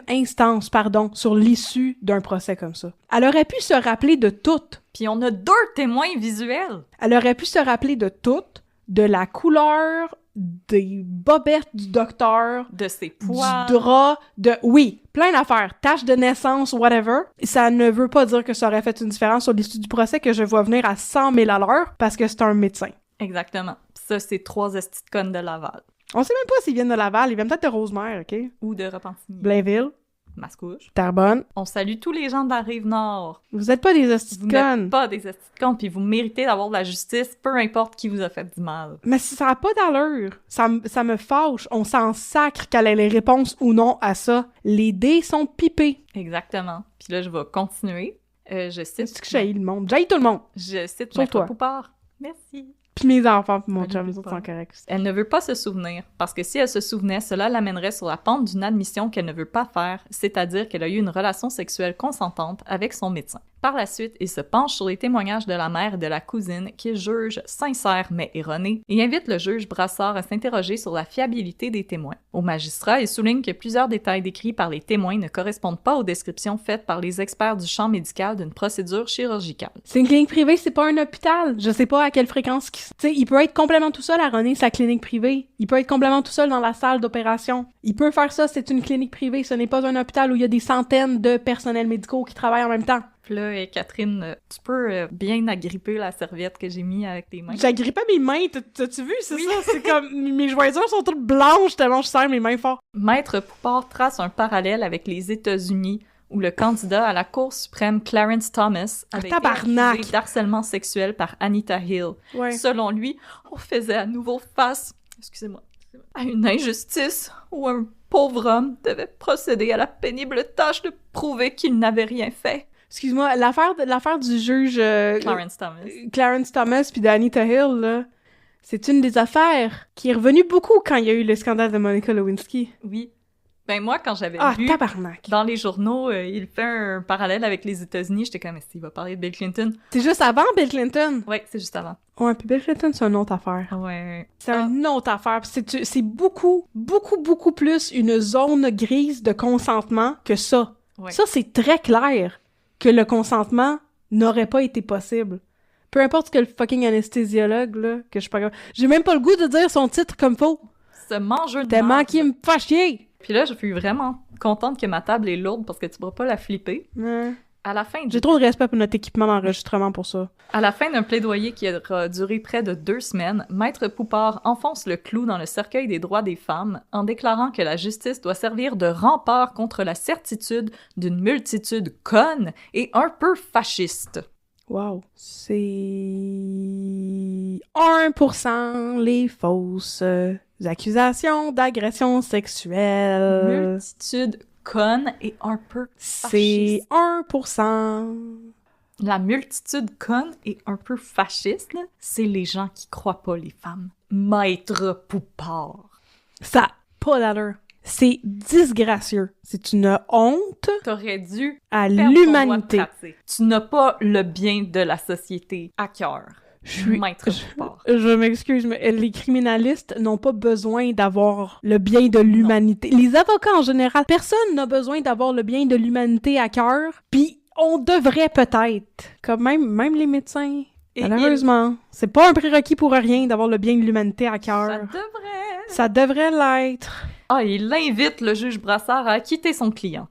Speaker 1: instance, sur l'issue d'un procès comme ça. Elle aurait pu se rappeler de tout.
Speaker 2: Puis on a 2 témoins visuels.
Speaker 1: Elle aurait pu se rappeler de tout, de la couleur, des bobettes du docteur,
Speaker 2: De ses poids.
Speaker 1: du drap, oui, plein d'affaires, tâches de naissance, whatever. Ça ne veut pas dire que ça aurait fait une différence sur l'issue du procès que je vois venir à 100 000 à l'heure parce que c'est un médecin.
Speaker 2: Exactement. Pis ça, c'est 3 estis de connes de Laval.
Speaker 1: On sait même pas s'ils viennent de Laval, ils viennent peut-être de Rosemère, OK?
Speaker 2: Ou de Repentigny.
Speaker 1: Blainville,
Speaker 2: Mascouche.
Speaker 1: Terrebonne.
Speaker 2: On salue tous les gens de la Rive-Nord.
Speaker 1: Vous êtes pas des hosties
Speaker 2: Vous
Speaker 1: de
Speaker 2: n'êtes
Speaker 1: connes.
Speaker 2: pas des hosties de connes, puis vous méritez d'avoir de la justice, peu importe qui vous a fait du mal.
Speaker 1: Mais si ça a pas d'allure, ça me fâche. On s'en sacre qu'elle ait les réponses ou non à ça. Les dés sont pipés.
Speaker 2: Exactement. Puis là, je vais continuer. Je cite...
Speaker 1: C'est que j'haïs le monde. J'haïs tout le monde.
Speaker 2: Je cite
Speaker 1: Sauf
Speaker 2: Maître
Speaker 1: toi.
Speaker 2: Poupard. Merci.
Speaker 1: Puis mes enfants, puis mon
Speaker 2: Allez,
Speaker 1: chum, les autres
Speaker 2: pas.
Speaker 1: sont corrects aussi.
Speaker 2: Elle ne veut pas se souvenir, parce que si elle se souvenait, cela l'amènerait sur la pente d'une admission qu'elle ne veut pas faire, c'est-à-dire qu'elle a eu une relation sexuelle consentante avec son médecin. Par la suite, il se penche sur les témoignages de la mère et de la cousine, qu'il juge sincères mais erronés, et invite le juge Brassard à s'interroger sur la fiabilité des témoins. Au magistrat, il souligne que plusieurs détails décrits par les témoins ne correspondent pas aux descriptions faites par les experts du champ médical d'une procédure chirurgicale.
Speaker 1: C'est une clinique privée, c'est pas un hôpital. Je sais pas à quelle fréquence... Tu sais, il peut être complètement tout seul à runner sa clinique privée. Il peut être complètement tout seul dans la salle d'opération. Il peut faire ça, c'est une clinique privée. Ce n'est pas un hôpital où il y a des centaines de personnels médicaux qui travaillent en même temps.
Speaker 2: Puis là, Catherine, tu peux bien agripper la serviette que j'ai mis avec tes mains.
Speaker 1: J'agrippe pas mes mains, t'as-tu vu? C'est
Speaker 2: Oui.
Speaker 1: ça, c'est comme... Mes jointures sont toutes blanches tellement je serre mes mains fort.
Speaker 2: Maître Poupard trace un parallèle avec les États-Unis, où le candidat à la Cour suprême Clarence Thomas avait été
Speaker 1: tabarnak!
Speaker 2: accusé d'harcèlement sexuel par Anita Hill.
Speaker 1: Ouais.
Speaker 2: Selon lui, on faisait à nouveau face, à une injustice où un pauvre homme devait procéder à la pénible tâche de prouver qu'il n'avait rien fait.
Speaker 1: Excuse-moi, l'affaire du juge...
Speaker 2: Clarence Thomas.
Speaker 1: Clarence Thomas puis d'Anita Hill, là, c'est une des affaires qui est revenue beaucoup quand il y a eu le scandale de Monica Lewinsky.
Speaker 2: Oui. Ben moi, quand j'avais
Speaker 1: Ah,
Speaker 2: lu
Speaker 1: tabarnak!
Speaker 2: dans les journaux, il fait un parallèle avec les États-Unis, j'étais comme, est-ce qu'il va parler de Bill Clinton?
Speaker 1: C'est juste avant Bill Clinton.
Speaker 2: Ouais, c'est juste avant.
Speaker 1: Ouais, puis Bill Clinton, c'est une autre affaire.
Speaker 2: Ouais.
Speaker 1: C'est une autre affaire. C'est beaucoup, beaucoup, beaucoup plus une zone grise de consentement que ça.
Speaker 2: Ouais.
Speaker 1: Ça, c'est très clair que le consentement n'aurait pas été possible. Peu importe ce que le fucking anesthésiologue, là, que je suis pas capable... J'ai même pas le goût de dire son titre comme faux.
Speaker 2: Ce mangeur de
Speaker 1: Tellement
Speaker 2: marde.
Speaker 1: qu'il me fait chier!
Speaker 2: Puis là, je suis vraiment contente que ma table est lourde parce que tu pourras pas la flipper.
Speaker 1: Ouais.
Speaker 2: À la fin
Speaker 1: J'ai trop de respect pour notre équipement d'enregistrement pour ça.
Speaker 2: À la fin d'un plaidoyer qui aura duré près de 2 semaines, Maître Poupard enfonce le clou dans le cercueil des droits des femmes en déclarant que la justice doit servir de rempart contre la certitude d'une multitude conne et un peu fasciste.
Speaker 1: Wow. C'est 1% les fausses accusations d'agression sexuelle.
Speaker 2: Multitude conne et un peu
Speaker 1: C'est
Speaker 2: fasciste.
Speaker 1: 1%.
Speaker 2: La multitude conne et un peu fasciste, là, c'est les gens qui croient pas les femmes. Maître Poupard.
Speaker 1: Ça a pas d'allure. C'est disgracieux. C'est une honte
Speaker 2: T'aurais dû
Speaker 1: à
Speaker 2: perdre ton droit de
Speaker 1: l'humanité.
Speaker 2: pratique. Tu n'as pas le bien de la société à cœur.
Speaker 1: Je suis...
Speaker 2: Maître Poupard.
Speaker 1: Je m'excuse, mais les criminalistes n'ont pas besoin d'avoir le bien de l'humanité. Les avocats en général, personne n'a besoin d'avoir le bien de l'humanité à cœur. Puis on devrait peut-être, comme même les médecins.
Speaker 2: Et
Speaker 1: Malheureusement, c'est pas un prérequis pour rien d'avoir le bien de l'humanité à
Speaker 2: Ça
Speaker 1: cœur.
Speaker 2: devrait.
Speaker 1: Ça devrait l'être.
Speaker 2: Ah, il invite le juge Brassard à acquitter son client.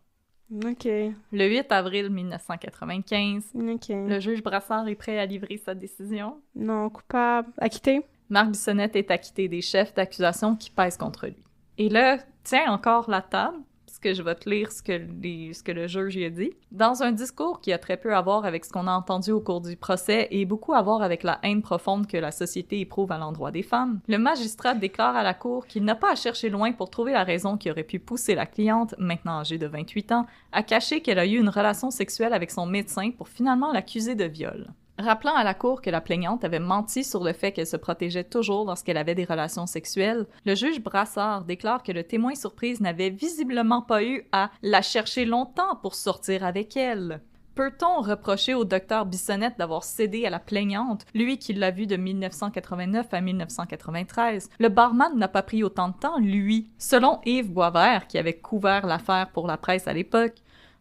Speaker 1: OK.
Speaker 2: Le 8 avril 1995,
Speaker 1: OK.
Speaker 2: le juge Brassard est prêt à livrer sa décision.
Speaker 1: Non, coupable. Acquitté?
Speaker 2: Marc Bissonnette est acquitté des chefs d'accusation qui pèsent contre lui. Et là, tiens encore la table, puisque je vais te lire ce que le juge y a dit. Dans un discours qui a très peu à voir avec ce qu'on a entendu au cours du procès et beaucoup à voir avec la haine profonde que la société éprouve à l'endroit des femmes, le magistrat déclare à la cour qu'il n'a pas à chercher loin pour trouver la raison qui aurait pu pousser la cliente, maintenant âgée de 28 ans, à cacher qu'elle a eu une relation sexuelle avec son médecin pour finalement l'accuser de viol. Rappelant à la cour que la plaignante avait menti sur le fait qu'elle se protégeait toujours lorsqu'elle avait des relations sexuelles, le juge Brassard déclare que le témoin surprise n'avait visiblement pas eu à la chercher longtemps pour sortir avec elle. Peut-on reprocher au docteur Bissonnette d'avoir cédé à la plaignante, lui qui l'a vue de 1989 à 1993? Le barman n'a pas pris autant de temps, lui. Selon Yves Boisvert, qui avait couvert l'affaire pour la presse à l'époque,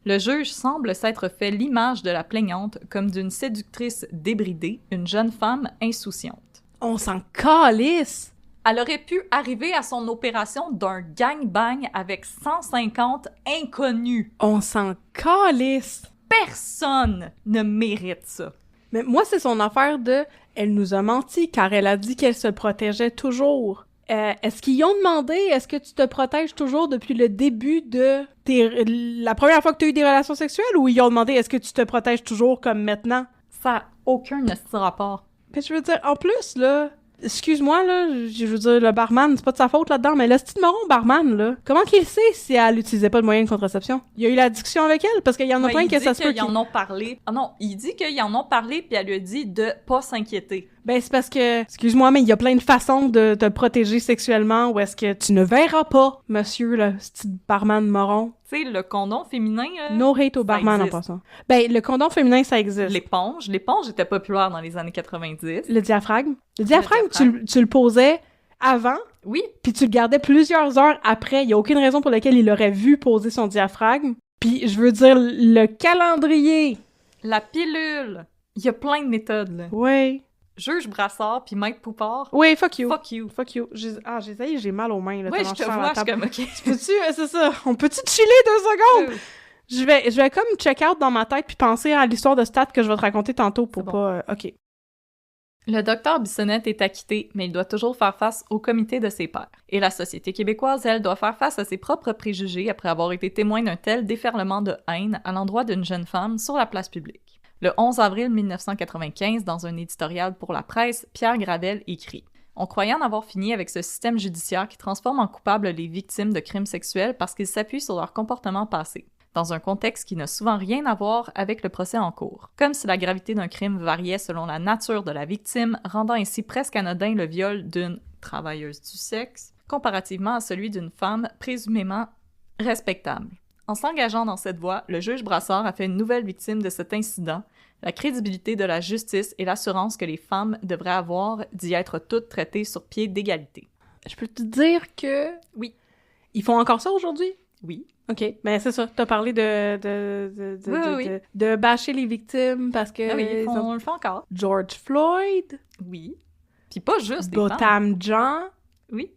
Speaker 2: le juge semble s'être fait l'image de la plaignante comme d'une séductrice débridée, une jeune femme insouciante.
Speaker 1: On s'en calisse!
Speaker 2: Elle aurait pu arriver à son opération d'un gangbang avec 150 inconnus.
Speaker 1: On s'en calisse!
Speaker 2: Personne ne mérite ça.
Speaker 1: Mais moi, c'est son affaire de « elle nous a menti car elle a dit qu'elle se protégeait toujours ». Est-ce qu'ils ont demandé, est-ce que tu te protèges toujours depuis le début de la première fois que tu as eu des relations sexuelles, ou ils ont demandé, est-ce que tu te protèges toujours comme maintenant?
Speaker 2: Ça n'a aucun rapport.
Speaker 1: Mais je veux dire, en plus, là, excuse-moi, là, je veux dire, le barman, c'est pas de sa faute là-dedans, mais le style marron barman, là, comment qu'il sait si elle utilisait pas de moyen de contraception? Il y a eu la discussion avec elle, parce qu'il y en a plein que ça se peut
Speaker 2: qu'ils en ont parlé. Ah non, il dit qu'ils en ont parlé, puis elle lui a dit de pas s'inquiéter.
Speaker 1: Ben, c'est parce que, excuse-moi, mais il y a plein de façons de te protéger sexuellement où est-ce que tu ne verras pas, monsieur, le style barman moron.
Speaker 2: Tu sais, le condom féminin...
Speaker 1: No hate au barman en passant. Ben, le condom féminin, ça existe.
Speaker 2: L'éponge était populaire dans les années 90.
Speaker 1: Le diaphragme. Le diaphragme, tu le posais avant,
Speaker 2: oui,
Speaker 1: puis tu le gardais plusieurs heures après. Il y a aucune raison pour laquelle il aurait vu poser son diaphragme. Puis, je veux dire, le calendrier.
Speaker 2: La pilule. Il y a plein de méthodes, là.
Speaker 1: Oui.
Speaker 2: Juge Brassard puis Maître Poupard.
Speaker 1: Oui, fuck you.
Speaker 2: Fuck you.
Speaker 1: Fuck you. J'ai mal aux mains, là.
Speaker 2: Oui, je te vois, je suis comme, OK.
Speaker 1: Tu peux-tu, c'est ça, on peut-tu chiller 2 secondes? Je vais comme check out dans ma tête puis penser à l'histoire de stats que je vais te raconter tantôt pour pas... OK.
Speaker 2: Le docteur Bissonnette est acquitté, mais il doit toujours faire face au comité de ses pairs. Et la société québécoise, elle, doit faire face à ses propres préjugés après avoir été témoin d'un tel déferlement de haine à l'endroit d'une jeune femme sur la place publique. Le 11 avril 1995, dans un éditorial pour la presse, Pierre Gravel écrit « On croyait en avoir fini avec ce système judiciaire qui transforme en coupables les victimes de crimes sexuels parce qu'ils s'appuient sur leur comportement passé, dans un contexte qui n'a souvent rien à voir avec le procès en cours. Comme si la gravité d'un crime variait selon la nature de la victime, rendant ainsi presque anodin le viol d'une travailleuse du sexe, comparativement à celui d'une femme présumément respectable. » En s'engageant dans cette voie, le juge Brassard a fait une nouvelle victime de cet incident, la crédibilité de la justice et l'assurance que les femmes devraient avoir d'y être toutes traitées sur pied d'égalité.
Speaker 1: Je peux te dire que...
Speaker 2: Oui.
Speaker 1: Ils font encore ça aujourd'hui?
Speaker 2: Oui.
Speaker 1: OK. Ben c'est ça. T'as parlé de bâcher les victimes parce que...
Speaker 2: Ah oui, on le fait encore.
Speaker 1: George Floyd.
Speaker 2: Oui. Puis pas juste des
Speaker 1: Botham Jean.
Speaker 2: Oui.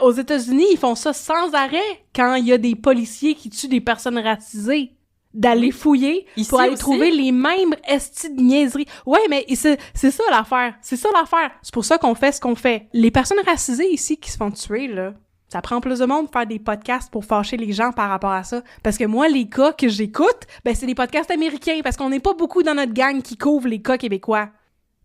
Speaker 1: Aux États-Unis, ils font ça sans arrêt quand il y a des policiers qui tuent des personnes racisées. D'aller fouiller
Speaker 2: ici
Speaker 1: pour aller
Speaker 2: aussi?
Speaker 1: trouver les mêmes estis de niaiseries. Ouais, mais c'est ça l'affaire. C'est ça l'affaire. C'est pour ça qu'on fait ce qu'on fait. Les personnes racisées ici qui se font tuer, là, ça prend plus de monde de faire des podcasts pour fâcher les gens par rapport à ça. Parce que moi, les cas que j'écoute, ben c'est des podcasts américains parce qu'on n'est pas beaucoup dans notre gang qui couvrent les cas québécois.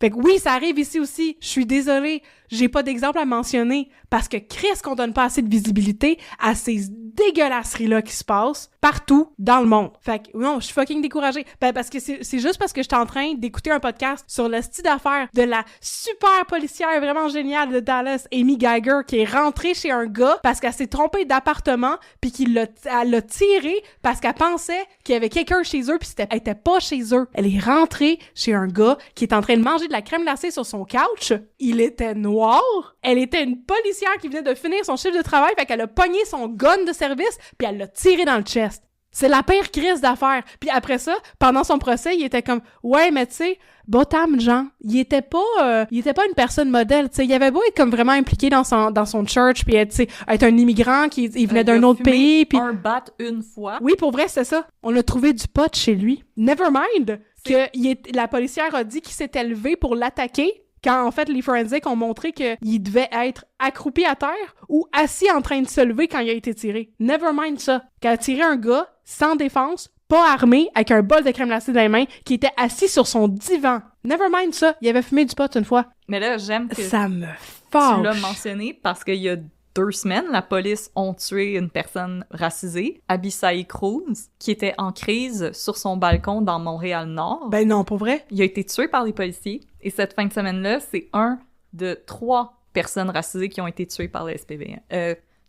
Speaker 1: Fait que oui, ça arrive ici aussi. Je suis désolée, j'ai pas d'exemple à mentionner parce que Chris qu'on donne pas assez de visibilité à ces dégueulasseries-là qui se passent partout dans le monde. Fait que non, je suis fucking découragée. Ben, parce que c'est juste parce que j'étais en train d'écouter un podcast sur le style d'affaires de la super policière vraiment géniale de Dallas, Amy Geiger, qui est rentrée chez un gars parce qu'elle s'est trompée d'appartement puis elle l'a tiré parce qu'elle pensait qu'il y avait quelqu'un chez eux puis elle était pas chez eux. Elle est rentrée chez un gars qui est en train de manger de la crème glacée sur son couch. Il était noir. Elle était une policière qui venait de finir son chiffre de travail, fait qu'elle a pogné son gun de service puis elle l'a tiré dans le chest. C'est la pire crise d'affaires. Puis après ça, pendant son procès, il était comme « Ouais, mais tu sais, Botham Jean, il était pas une personne modèle, tu sais, il avait beau être comme vraiment impliqué dans son church, puis tu sais, être un immigrant il venait d'un autre pays, puis
Speaker 2: un bat une fois.
Speaker 1: Oui, pour vrai, c'est ça. On a trouvé du pot chez lui. Never mind que la policière a dit qu'il s'était levé pour l'attaquer. Quand, en fait, les forensics ont montré qu'il devait être accroupi à terre ou assis en train de se lever quand il a été tiré. Never mind ça. Qu'elle a tiré un gars sans défense, pas armé, avec un bol de crème glacée dans les mains, qui était assis sur son divan. Never mind ça. Il avait fumé du pot une fois.
Speaker 2: Mais là, j'aime que
Speaker 1: ça me fâche.
Speaker 2: Tu l'as mentionné parce qu'il y a 2 semaines, la police ont tué une personne racisée, Abisai Cruz, qui était en crise sur son balcon dans Montréal-Nord.
Speaker 1: Ben non, pour vrai.
Speaker 2: Il a été tué par les policiers. Et cette fin de semaine-là, c'est 1 de 3 personnes racisées qui ont été tuées par le SPVM.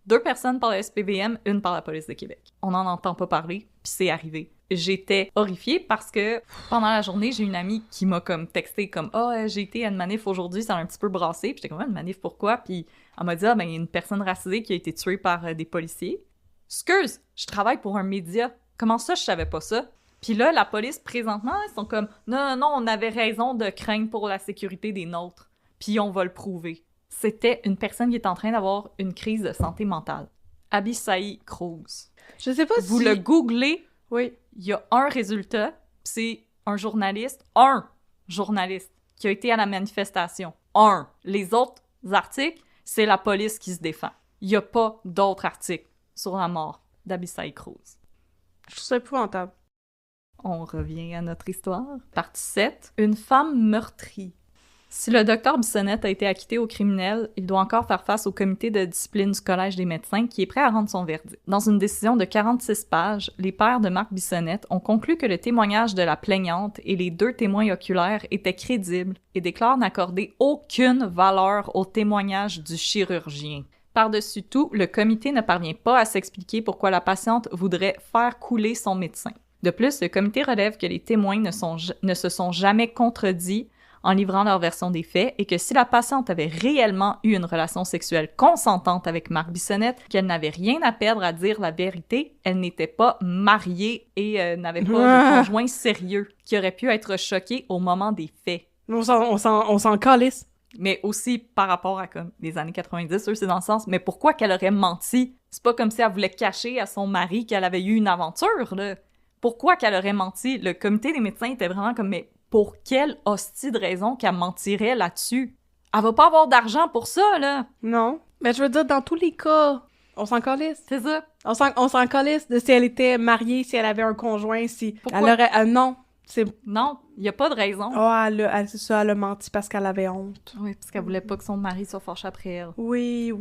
Speaker 2: 2 personnes par le SPVM, 1 par la police de Québec. On n'en entend pas parler, puis c'est arrivé. J'étais horrifiée parce que pendant la journée, j'ai une amie qui m'a comme texté comme « Ah, j'ai été à une manif aujourd'hui, ça a un petit peu brassé. » Puis j'étais comme « Une manif, pourquoi? » Puis elle m'a dit « Ah, ben, il y a une personne racisée qui a été tuée par des policiers. » Excuse, je travaille pour un média. Comment ça, je savais pas ça? Puis là, la police, présentement, ils sont comme « Non, on avait raison de craindre pour la sécurité des nôtres. Puis on va le prouver. » C'était une personne qui est en train d'avoir une crise de santé mentale. Abisai Cruz.
Speaker 1: Je sais pas si...
Speaker 2: Vous le googlez,
Speaker 1: oui.
Speaker 2: Il y a un résultat, c'est un journaliste qui a été à la manifestation. Les autres articles, c'est la police qui se défend. Il n'y a pas d'autres articles sur la mort d'Abisaï Cruz.
Speaker 1: Je trouve ça épouvantable.
Speaker 2: On revient à notre histoire. Partie 7. Une femme meurtrie. Si le docteur Bissonnette a été acquitté au criminel, il doit encore faire face au comité de discipline du Collège des médecins qui est prêt à rendre son verdict. Dans une décision de 46 pages, les pairs de Marc Bissonnette ont conclu que le témoignage de la plaignante et les 2 témoins oculaires étaient crédibles et déclarent n'accorder aucune valeur au témoignage du chirurgien. Par-dessus tout, le comité ne parvient pas à s'expliquer pourquoi la patiente voudrait faire couler son médecin. De plus, le comité relève que les témoins ne se sont jamais contredits en livrant leur version des faits et que si la patiente avait réellement eu une relation sexuelle consentante avec Marc Bissonnette, qu'elle n'avait rien à perdre à dire la vérité, elle n'était pas mariée et n'avait pas de conjoint sérieux qui aurait pu être choqué au moment des faits.
Speaker 1: On s'en calisse.
Speaker 2: Mais aussi par rapport à comme les années 90, eux, c'est dans le sens, mais pourquoi qu'elle aurait menti? C'est pas comme si elle voulait cacher à son mari qu'elle avait eu une aventure, là. Pourquoi qu'elle aurait menti? Le comité des médecins était vraiment comme, mais pour quelle hostie de raison qu'elle mentirait là-dessus? Elle va pas avoir d'argent pour ça, là!
Speaker 1: Non. Mais je veux dire, dans tous les cas, on s'en calisse.
Speaker 2: C'est ça.
Speaker 1: On s'en calisse de si elle était mariée, si elle avait un conjoint, si...
Speaker 2: Pourquoi?
Speaker 1: Elle aurait... non. C'est...
Speaker 2: Non, il y a pas de raison.
Speaker 1: C'est ça, elle a menti parce qu'elle avait honte.
Speaker 2: Oui, parce qu'elle voulait pas que son mari soit fâché après elle.
Speaker 1: Oui.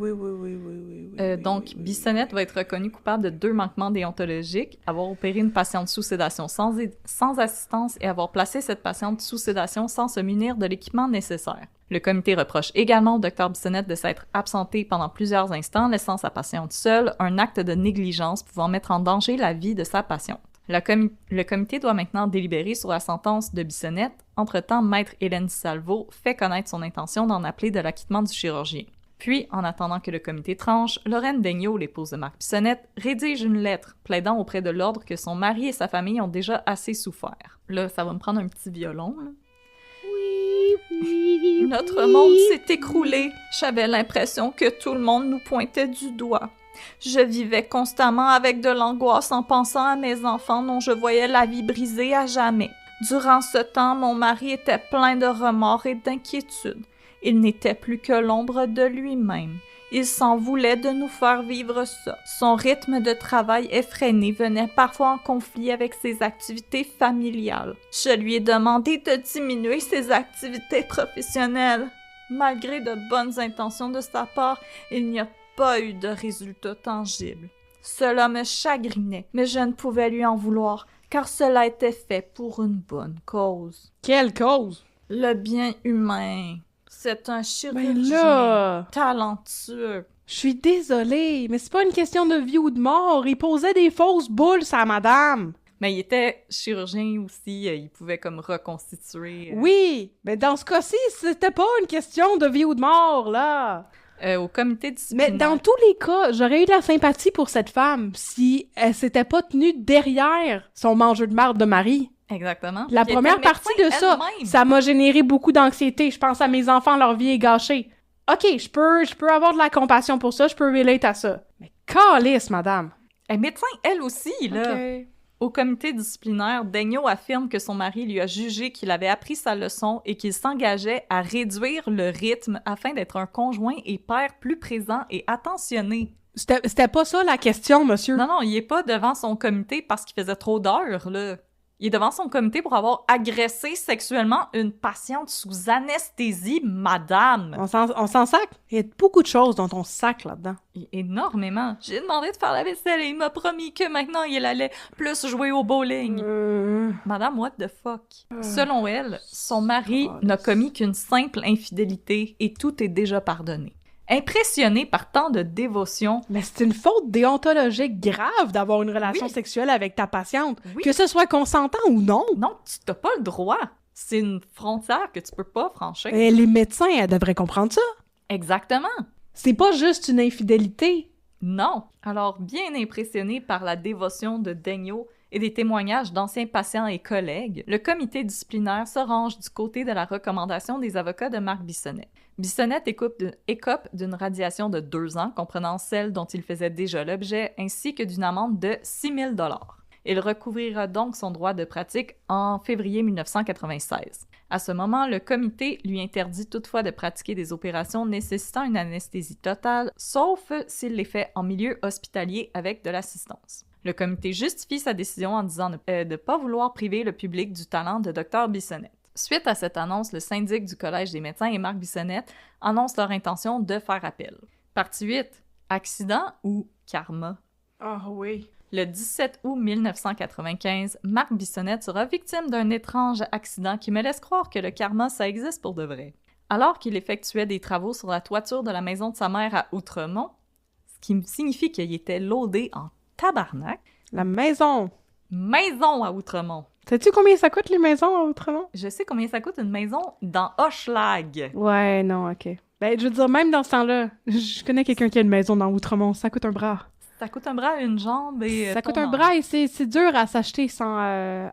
Speaker 2: Donc, Bissonnette va être reconnue coupable de 2 manquements déontologiques, avoir opéré une patiente sous sédation sans assistance et avoir placé cette patiente sous sédation sans se munir de l'équipement nécessaire. Le comité reproche également au Dr Bissonnette de s'être absenté pendant plusieurs instants, laissant sa patiente seule, un acte de négligence pouvant mettre en danger la vie de sa patiente. Le comité doit maintenant délibérer sur la sentence de Bissonnette. Entre-temps, maître Hélène Salvo fait connaître son intention d'en appeler de l'acquittement du chirurgien. Puis, en attendant que le comité tranche, Lorraine Daigneault, l'épouse de Marc Bissonnette, rédige une lettre plaidant auprès de l'ordre que son mari et sa famille ont déjà assez souffert. Là, ça va me prendre un petit violon, là.
Speaker 1: Oui.
Speaker 2: Notre monde s'est écroulé. J'avais l'impression que tout le monde nous pointait du doigt. Je vivais constamment avec de l'angoisse en pensant à mes enfants dont je voyais la vie brisée à jamais. Durant ce temps, mon mari était plein de remords et d'inquiétude. Il n'était plus que l'ombre de lui-même. Il s'en voulait de nous faire vivre ça. Son rythme de travail effréné venait parfois en conflit avec ses activités familiales. Je lui ai demandé de diminuer ses activités professionnelles. Malgré de bonnes intentions de sa part, il n'y a pas eu de résultat tangible. Cela me chagrinait, mais je ne pouvais lui en vouloir, car cela était fait pour une bonne cause.
Speaker 1: Quelle cause?
Speaker 2: Le bien humain. C'est un chirurgien talentueux.
Speaker 1: Je suis désolée, mais c'est pas une question de vie ou de mort. Il posait des fausses boules, ça, madame.
Speaker 2: Mais il était chirurgien aussi, il pouvait comme reconstituer.
Speaker 1: Oui, mais dans ce cas-ci, c'était pas une question de vie ou de mort, là.
Speaker 2: Au comité disciplinaire.
Speaker 1: Mais dans tous les cas, j'aurais eu de la sympathie pour cette femme si elle s'était pas tenue derrière son mangeur de marde de mari.
Speaker 2: Exactement.
Speaker 1: La première partie de ça m'a généré beaucoup d'anxiété. Je pense à mes enfants, leur vie est gâchée. OK, je peux avoir de la compassion pour ça, je peux relate à ça. Mais calisse, madame!
Speaker 2: Elle est médecin, elle aussi, là! Okay. Au comité disciplinaire, Daigneault affirme que son mari lui a jugé qu'il avait appris sa leçon et qu'il s'engageait à réduire le rythme afin d'être un conjoint et père plus présent et attentionné.
Speaker 1: C'était pas ça la question, monsieur.
Speaker 2: Non, il est pas devant son comité parce qu'il faisait trop d'heures, là. Il est devant son comité pour avoir agressé sexuellement une patiente sous anesthésie, madame.
Speaker 1: On s'en sac? Il y a beaucoup de choses dont on sac là-dedans.
Speaker 2: Énormément. J'ai demandé de faire la vaisselle et il m'a promis que maintenant il allait plus jouer au bowling. Madame, what the fuck? Selon elle, son mari n'a commis qu'une simple infidélité et tout est déjà pardonné. Impressionné par tant de dévotion...
Speaker 1: Mais c'est une faute déontologique grave d'avoir une relation sexuelle avec ta patiente, que ce soit consentant ou non.
Speaker 2: Non, tu n'as pas le droit. C'est une frontière que tu peux pas franchir.
Speaker 1: Et les médecins, elles devraient comprendre ça.
Speaker 2: Exactement.
Speaker 1: C'est pas juste une infidélité.
Speaker 2: Non. Alors, bien impressionné par la dévotion de Daigneault et des témoignages d'anciens patients et collègues, le comité disciplinaire se range du côté de la recommandation des avocats de Marc Bissonnette. Bissonnette écope d'une radiation de 2 ans, comprenant celle dont il faisait déjà l'objet, ainsi que d'une amende de 6 000 $. Il recouvrira donc son droit de pratique en février 1996. À ce moment, le comité lui interdit toutefois de pratiquer des opérations nécessitant une anesthésie totale, sauf s'il les fait en milieu hospitalier avec de l'assistance. Le comité justifie sa décision en disant de ne pas vouloir priver le public du talent de Dr Bissonnette. Suite à cette annonce, le syndic du Collège des médecins et Marc Bissonnette annoncent leur intention de faire appel. Partie 8. Accident ou karma?
Speaker 1: Ah oui.
Speaker 2: Le 17 août 1995, Marc Bissonnette sera victime d'un étrange accident qui me laisse croire que le karma, ça existe pour de vrai. Alors qu'il effectuait des travaux sur la toiture de la maison de sa mère à Outremont, ce qui signifie qu'il était loadé en tabarnak.
Speaker 1: La maison.
Speaker 2: Maison à Outremont.
Speaker 1: Sais-tu combien ça coûte les maisons à Outremont?
Speaker 2: Je sais combien ça coûte une maison dans Hochelag.
Speaker 1: Ouais, non, ok. Ben, je veux dire, même dans ce temps-là, je connais quelqu'un qui a une maison dans Outremont, ça coûte un bras.
Speaker 2: Ça coûte un bras, une jambe et...
Speaker 1: Ça coûte un bras et c'est dur à s'acheter sans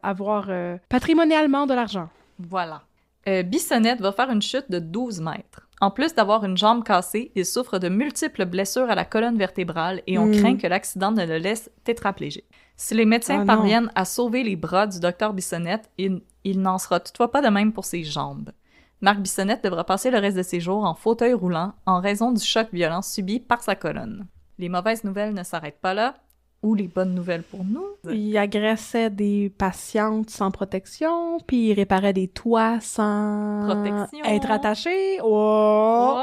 Speaker 1: avoir patrimonialement de l'argent.
Speaker 2: Voilà. Bissonnette va faire une chute de 12 mètres. En plus d'avoir une jambe cassée, il souffre de multiples blessures à la colonne vertébrale et on craint que l'accident ne le laisse tétraplégique. Si les médecins parviennent à sauver les bras du docteur Bissonnette, il n'en sera toutefois pas de même pour ses jambes. Marc Bissonnette devra passer le reste de ses jours en fauteuil roulant en raison du choc violent subi par sa colonne. Les mauvaises nouvelles ne s'arrêtent pas là, ou les bonnes nouvelles pour nous.
Speaker 1: Il agressait des patientes sans protection, puis il réparait des toits sans être attaché. Oh!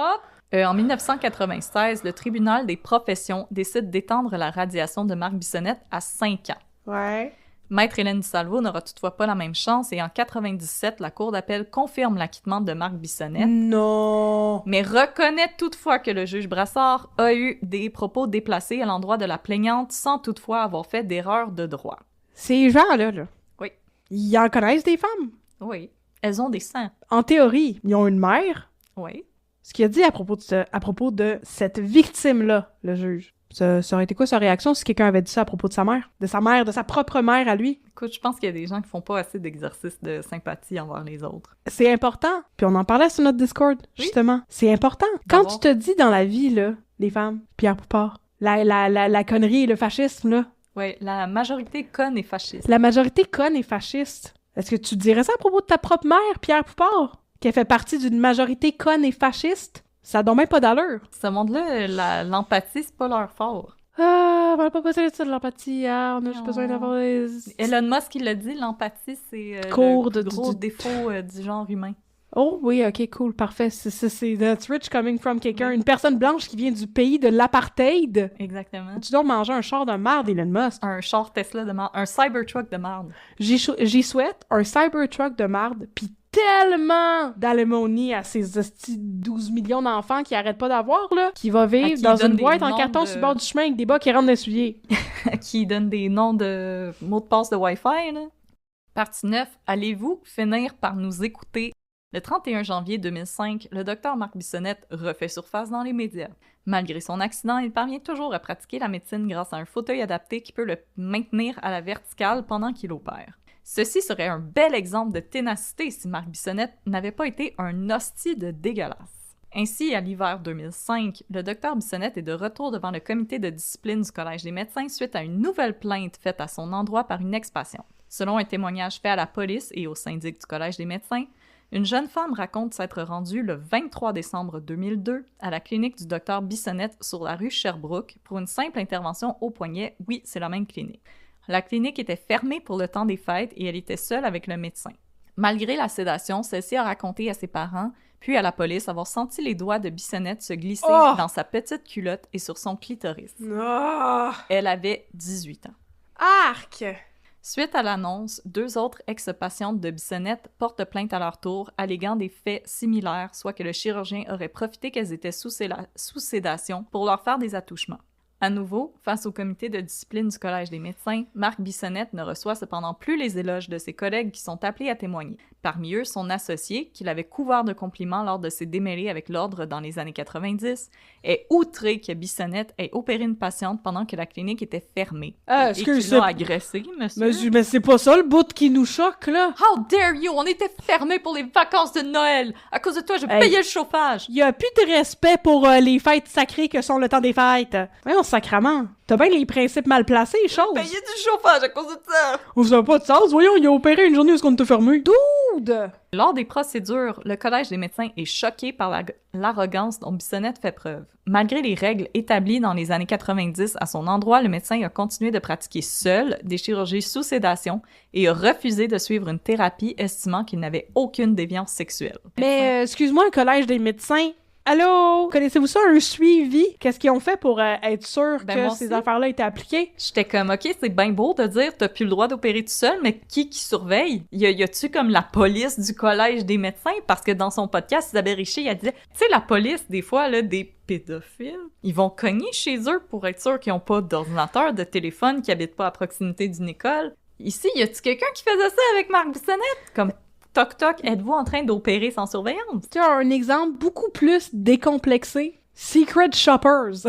Speaker 2: En 1996, le tribunal des professions décide d'étendre la radiation de Marc Bissonnette à 5 ans.
Speaker 1: Ouais.
Speaker 2: Maître Hélène Salvo n'aura toutefois pas la même chance et en 97, la Cour d'appel confirme l'acquittement de Marc Bissonnette.
Speaker 1: Non!
Speaker 2: Mais reconnaît toutefois que le juge Brassard a eu des propos déplacés à l'endroit de la plaignante sans toutefois avoir fait d'erreur de droit.
Speaker 1: Ces gens-là, là,
Speaker 2: oui.
Speaker 1: Ils en connaissent des femmes?
Speaker 2: Oui. Elles ont des seins.
Speaker 1: En théorie, ils ont une mère?
Speaker 2: Oui.
Speaker 1: Ce qu'il a dit à propos de cette victime-là, le juge. Ça aurait été quoi sa réaction si quelqu'un avait dit ça à propos de sa mère? De sa propre mère à lui?
Speaker 2: Écoute, je pense qu'il y a des gens qui font pas assez d'exercice de sympathie envers les autres.
Speaker 1: C'est important. Puis on en parlait sur notre Discord, justement. Oui. C'est important. Quand tu te dis dans la vie, là, les femmes, Pierre Poupard, la connerie et le fascisme, là.
Speaker 2: Oui, la majorité conne et fasciste.
Speaker 1: La majorité conne et fasciste. Est-ce que tu dirais ça à propos de ta propre mère, Pierre Poupard? Qu'elle fait partie d'une majorité conne et fasciste? Ça donne même pas d'allure.
Speaker 2: Ce monde-là, l'empathie, c'est pas leur fort.
Speaker 1: Ah, on va pas passer de l'empathie. Ah, on a juste besoin d'avoir des...
Speaker 2: Elon Musk, il l'a dit, l'empathie, c'est le gros défaut du genre humain.
Speaker 1: Oh oui, ok, cool, parfait. C'est that's rich coming from quelqu'un. Une personne blanche qui vient du pays de l'apartheid.
Speaker 2: Exactement.
Speaker 1: Tu dois manger un char de merde, Elon Musk.
Speaker 2: Un char Tesla de merde. Un Cybertruck de merde.
Speaker 1: J'y souhaite un Cybertruck de merde, pis tellement d'alémonie à ces 12 millions d'enfants qui arrêtent pas d'avoir, là, qui va vivre dans une boîte en carton sur le bord du chemin avec des bas qui rentrent d'essuyer.
Speaker 2: Qui donnent des noms de mots de passe de Wi-Fi, là. Partie 9. Allez-vous finir par nous écouter? Le 31 janvier 2005, le docteur Marc Bissonnette refait surface dans les médias. Malgré son accident, il parvient toujours à pratiquer la médecine grâce à un fauteuil adapté qui peut le maintenir à la verticale pendant qu'il opère. Ceci serait un bel exemple de ténacité si Marc Bissonnette n'avait pas été un hostie de dégueulasse. Ainsi, à l'hiver 2005, le docteur Bissonnette est de retour devant le comité de discipline du Collège des médecins suite à une nouvelle plainte faite à son endroit par une ex-patiente. Selon un témoignage fait à la police et au syndic du Collège des médecins, une jeune femme raconte s'être rendue le 23 décembre 2002 à la clinique du docteur Bissonnette sur la rue Sherbrooke pour une simple intervention au poignet. Oui, c'est la même clinique. La clinique était fermée pour le temps des fêtes et elle était seule avec le médecin. Malgré la sédation, celle-ci a raconté à ses parents, puis à la police, avoir senti les doigts de Bissonnette se glisser dans sa petite culotte et sur son clitoris.
Speaker 1: Oh.
Speaker 2: Elle avait 18 ans.
Speaker 1: Arc!
Speaker 2: Suite à l'annonce, 2 autres ex-patientes de Bissonnette portent plainte à leur tour, alléguant des faits similaires, soit que le chirurgien aurait profité qu'elles étaient sous sédation pour leur faire des attouchements. À nouveau, face au comité de discipline du Collège des médecins, Marc Bissonnette ne reçoit cependant plus les éloges de ses collègues qui sont appelés à témoigner. Parmi eux, son associé, qui l'avait couvert de compliments lors de ses démêlés avec l'ordre dans les années 90, est outré que Bissonnette ait opéré une patiente pendant que la clinique était fermée. Et qu'il l'a agressé, monsieur.
Speaker 1: Mais c'est pas ça le bout qui nous choque, là!
Speaker 2: How dare you! On était fermés pour les vacances de Noël! À cause de toi, je payais le chauffage!
Speaker 1: Y a plus de respect pour les fêtes sacrées que sont le temps des fêtes! Voyons, sacrement! T'as bien les principes mal placés, choses.
Speaker 2: Payer du chauffage à cause de ça!
Speaker 1: Ça n'a pas de sens. Voyons, il a opéré une journée où on était fermé. Dude!
Speaker 2: Lors des procédures, le Collège des médecins est choqué par l'arrogance dont Bissonnette fait preuve. Malgré les règles établies dans les années 90, à son endroit, le médecin a continué de pratiquer seul des chirurgies sous sédation et a refusé de suivre une thérapie, estimant qu'il n'avait aucune déviance sexuelle.
Speaker 1: Mais, excuse-moi, un collège des médecins. Allô? Connaissez-vous ça, un suivi? Qu'est-ce qu'ils ont fait pour être sûr que
Speaker 2: moi
Speaker 1: ces
Speaker 2: aussi.
Speaker 1: affaires-là étaient appliquées?
Speaker 2: J'étais comme, OK, c'est bien beau de dire t'as plus le droit d'opérer tout seul, mais qui surveille? Y a-tu comme la police du Collège des médecins? Parce que dans son podcast, Isabelle Richer, elle disait, tu sais, la police, des fois, là, des pédophiles, ils vont cogner chez eux pour être sûr qu'ils ont pas d'ordinateur, de téléphone, qu'ils habitent pas à proximité d'une école. Ici, y a-tu quelqu'un qui faisait ça avec Marc Bissonnette? Comme, toc toc, êtes-vous en train d'opérer sans surveillance?
Speaker 1: Tu as un exemple beaucoup plus décomplexé. Secret shoppers.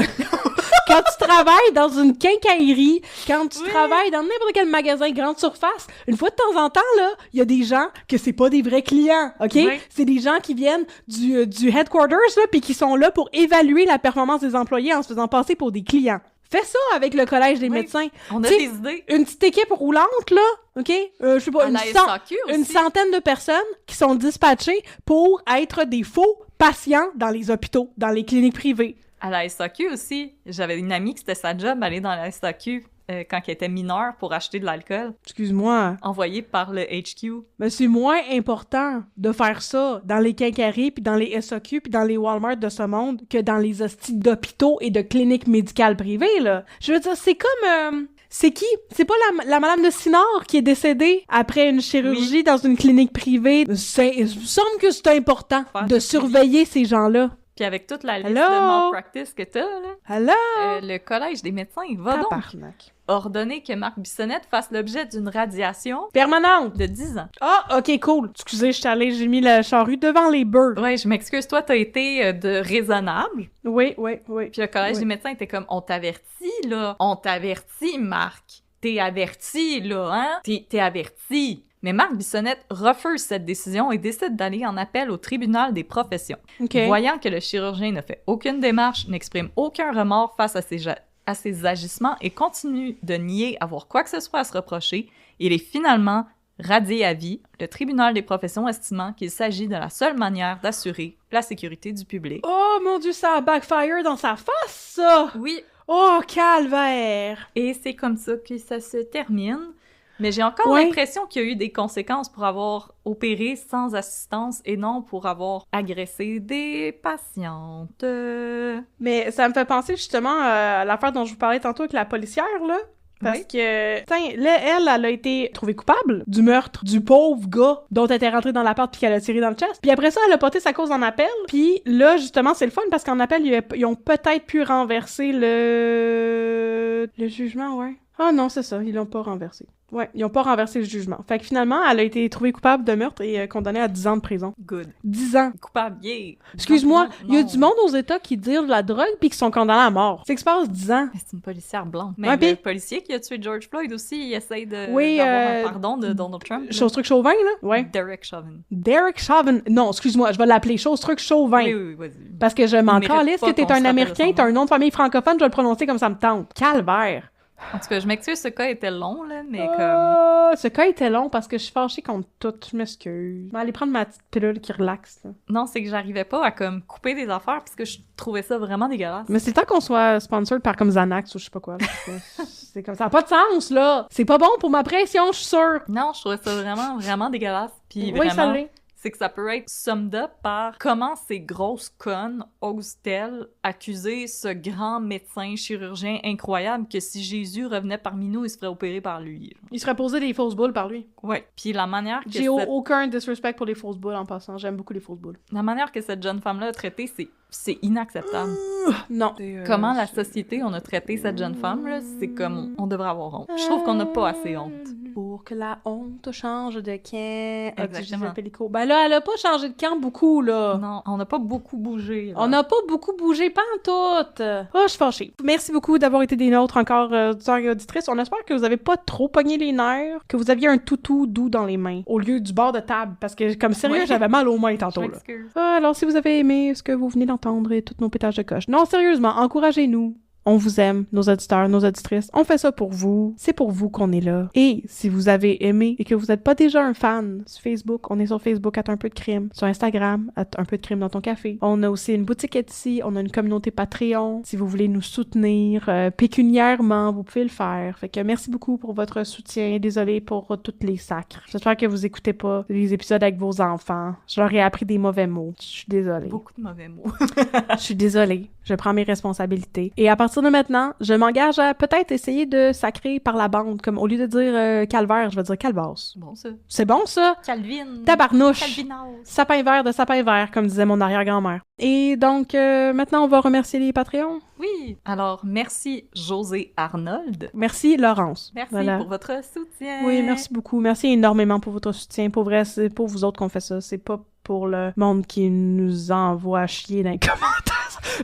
Speaker 1: Quand tu travailles dans une quincaillerie, quand tu travailles dans n'importe quel magasin grande surface, une fois de temps en temps, là, il y a des gens que c'est pas des vrais clients, OK?
Speaker 2: Oui.
Speaker 1: C'est des gens qui viennent du headquarters, là, puis qui sont là pour évaluer la performance des employés en se faisant passer pour des clients. Fais ça avec le Collège des
Speaker 2: Oui.
Speaker 1: médecins.
Speaker 2: On a
Speaker 1: T'sais,
Speaker 2: des idées.
Speaker 1: Une petite équipe roulante, là, OK? Je sais pas,
Speaker 2: À la SAQ
Speaker 1: une
Speaker 2: aussi.
Speaker 1: centaine de personnes qui sont dispatchées pour être des faux patients dans les hôpitaux, dans les cliniques privées.
Speaker 2: À la SAQ aussi. J'avais une amie qui c'était sa job aller dans la SAQ quand elle était mineure pour acheter de l'alcool,
Speaker 1: Excuse-moi,
Speaker 2: envoyé par le HQ.
Speaker 1: mais c'est moins important de faire ça dans les quincailleries, puis dans les SAQ, puis dans les Walmart de ce monde que dans les hosties d'hôpitaux et de cliniques médicales privées, là. Je veux dire, c'est comme... c'est qui? C'est pas la madame de Sinard qui est décédée après une chirurgie dans une clinique privée? Il me semble que c'est important
Speaker 2: Faire
Speaker 1: de
Speaker 2: du
Speaker 1: surveiller ces gens-là.
Speaker 2: Puis avec toute la liste
Speaker 1: Hello?
Speaker 2: de malpractice que t'as, là,
Speaker 1: Allô?
Speaker 2: le Collège des médecins va donc
Speaker 1: Tabarnak.
Speaker 2: ordonner que Marc Bissonnette fasse l'objet d'une radiation
Speaker 1: Permanente.
Speaker 2: de 10 ans.
Speaker 1: Ah, ok, cool. Excusez, j'ai mis la charrue devant les bœufs.
Speaker 2: Ouais, je m'excuse, toi, t'as été de raisonnable.
Speaker 1: Oui.
Speaker 2: Puis le Collège
Speaker 1: Oui.
Speaker 2: des médecins était comme, on t'avertit, là. On t'avertit, Marc. T'es averti, là, hein? T'es averti. Mais Marc Bissonnette refuse cette décision et décide d'aller en appel au tribunal des professions.
Speaker 1: Ok.
Speaker 2: Voyant que le chirurgien ne fait aucune démarche, n'exprime aucun remords face à ses agissements et continue de nier avoir quoi que ce soit à se reprocher, il est finalement radié à vie, le tribunal des professions estimant qu'il s'agit de la seule manière d'assurer la sécurité du public.
Speaker 1: Oh mon Dieu, ça a backfire dans sa face, ça!
Speaker 2: Oui,
Speaker 1: Oh, calvaire!
Speaker 2: et c'est comme ça que ça se termine. Mais j'ai encore
Speaker 1: Ouais.
Speaker 2: l'impression qu'il y a eu des conséquences pour avoir opéré sans assistance et non pour avoir agressé des patientes.
Speaker 1: Mais ça me fait penser justement à l'affaire dont je vous parlais tantôt avec la policière, là. Parce
Speaker 2: Oui.
Speaker 1: que, tiens, là, elle a été trouvée coupable du meurtre du pauvre gars dont elle était rentrée dans l'appart puis qu'elle a tiré dans le chest. Puis après ça, elle a porté sa cause en appel. Puis là, justement, c'est le fun parce qu'en appel, ils ont peut-être pu renverser le jugement, ouais. Ah non, c'est ça, ils l'ont pas renversé. Ouais, ils ont pas renversé le jugement. Fait que finalement, elle a été trouvée coupable de meurtre et condamnée à 10 ans de prison.
Speaker 2: Good.
Speaker 1: 10 ans.
Speaker 2: Coupable, yeah.
Speaker 1: Excuse-moi,
Speaker 2: Non,
Speaker 1: il y a
Speaker 2: non.
Speaker 1: du monde aux États qui dirent de la drogue puis qui sont condamnés à mort. C'est que ça passe 10 ans.
Speaker 2: Mais c'est une policière blanche.
Speaker 1: Ouais,
Speaker 2: Mais
Speaker 1: pis-
Speaker 2: le policier qui a tué George Floyd aussi, il essaye de
Speaker 1: Oui,
Speaker 2: d'avoir un pardon de Donald Trump. là.
Speaker 1: Chose truc Chauvin, là? Ouais.
Speaker 2: Derek Chauvin.
Speaker 1: Derek Chauvin. Non, excuse-moi, je vais l'appeler Chose truc Chauvin.
Speaker 2: Oui, vas-y.
Speaker 1: Parce que je m'en
Speaker 2: mérite
Speaker 1: calisse
Speaker 2: pas
Speaker 1: que t'es
Speaker 2: qu'on se
Speaker 1: un
Speaker 2: rappelle
Speaker 1: Américain,
Speaker 2: son
Speaker 1: t'as un
Speaker 2: nom.
Speaker 1: nom de famille francophone, je vais le prononcer comme ça me tente. Calvaire.
Speaker 2: En tout cas, je m'excuse, ce cas était long, là, mais comme...
Speaker 1: Ce cas était long parce que je suis fâchée contre tout. Je m'excuse. Je vais aller prendre ma petite pilule qui relaxe. Là.
Speaker 2: Non, c'est que j'arrivais pas à, comme, couper des affaires parce que je trouvais ça vraiment dégueulasse.
Speaker 1: Mais c'est temps qu'on soit sponsored par comme Xanax ou je sais pas quoi. là. C'est comme ça. Ça n'a pas de sens, là. C'est pas bon pour ma pression, je suis sûre.
Speaker 2: Non, je trouvais ça vraiment, vraiment dégueulasse. Puis
Speaker 1: Oui, ça
Speaker 2: vraiment,
Speaker 1: l'est.
Speaker 2: c'est que ça peut être summed up par comment ces grosses connes osent-elles accuser ce grand médecin chirurgien incroyable que si Jésus revenait parmi nous, il se ferait opérer par lui.
Speaker 1: Il serait posé des fausses boules par lui.
Speaker 2: Ouais. Puis la manière que
Speaker 1: J'ai aucun disrespect pour les fausses boules en passant. J'aime beaucoup les fausses boules.
Speaker 2: cette jeune femme-là a traité, c'est inacceptable.
Speaker 1: Non.
Speaker 2: Comment la société, on a traité cette jeune femme-là, c'est comme on devrait avoir honte. Je trouve qu'on n'a pas assez honte.
Speaker 1: Pour que la honte change de camp. A dit
Speaker 2: Exactement.
Speaker 1: Gisèle Pellico. Ben là, elle a pas changé de camp beaucoup, là.
Speaker 2: Non, on n'a pas beaucoup bougé. là.
Speaker 1: On n'a pas beaucoup bougé, pas en tout. Oh, je suis fâchée. Merci beaucoup d'avoir été des nôtres encore, auditeurs et auditrices. On espère que vous avez pas trop pogné les nerfs, que vous aviez un toutou doux dans les mains, au lieu du bord de table, parce que, comme sérieux,
Speaker 2: Ouais.
Speaker 1: j'avais mal aux mains
Speaker 2: Je
Speaker 1: tantôt, là.
Speaker 2: m'excuse.
Speaker 1: Alors, si vous avez aimé ce que vous venez d'entendre et tous nos pétages de coche, non, sérieusement, encouragez-nous. On vous aime, nos auditeurs, nos auditrices. On fait ça pour vous. C'est pour vous qu'on est là. Et si vous avez aimé et que vous n'êtes pas déjà un fan sur Facebook, on est sur Facebook @ un peu de crime. Sur Instagram @ un peu de crime dans ton café. On a aussi une boutique Etsy. On a une communauté Patreon. Si vous voulez nous soutenir pécuniairement, vous pouvez le faire. Fait que merci beaucoup pour votre soutien. Désolée pour toutes les sacres. J'espère que vous écoutez pas les épisodes avec vos enfants. Je leur ai appris des mauvais mots. Je suis désolée.
Speaker 2: Beaucoup de mauvais mots.
Speaker 1: Je suis désolée. Je prends mes responsabilités. Et à partir de maintenant, je m'engage à peut-être essayer de sacrer par la bande. Comme au lieu de dire calvaire, je vais dire calvasse.
Speaker 2: Bon, ça.
Speaker 1: C'est bon, ça?
Speaker 2: Calvin.
Speaker 1: Tabarnouche.
Speaker 2: Calvinos.
Speaker 1: Sapin vert de sapin vert, comme disait mon arrière-grand-mère. Et donc, maintenant, on va remercier les Patreons.
Speaker 2: Oui. Alors, merci José Arnold.
Speaker 1: Merci Laurence.
Speaker 2: Merci
Speaker 1: Voilà.
Speaker 2: pour votre soutien.
Speaker 1: Oui, merci beaucoup. Merci énormément pour votre soutien. Pour vrai, c'est pour vous autres qu'on fait ça. C'est pas pour le monde qui nous envoie chier dans les commentaires.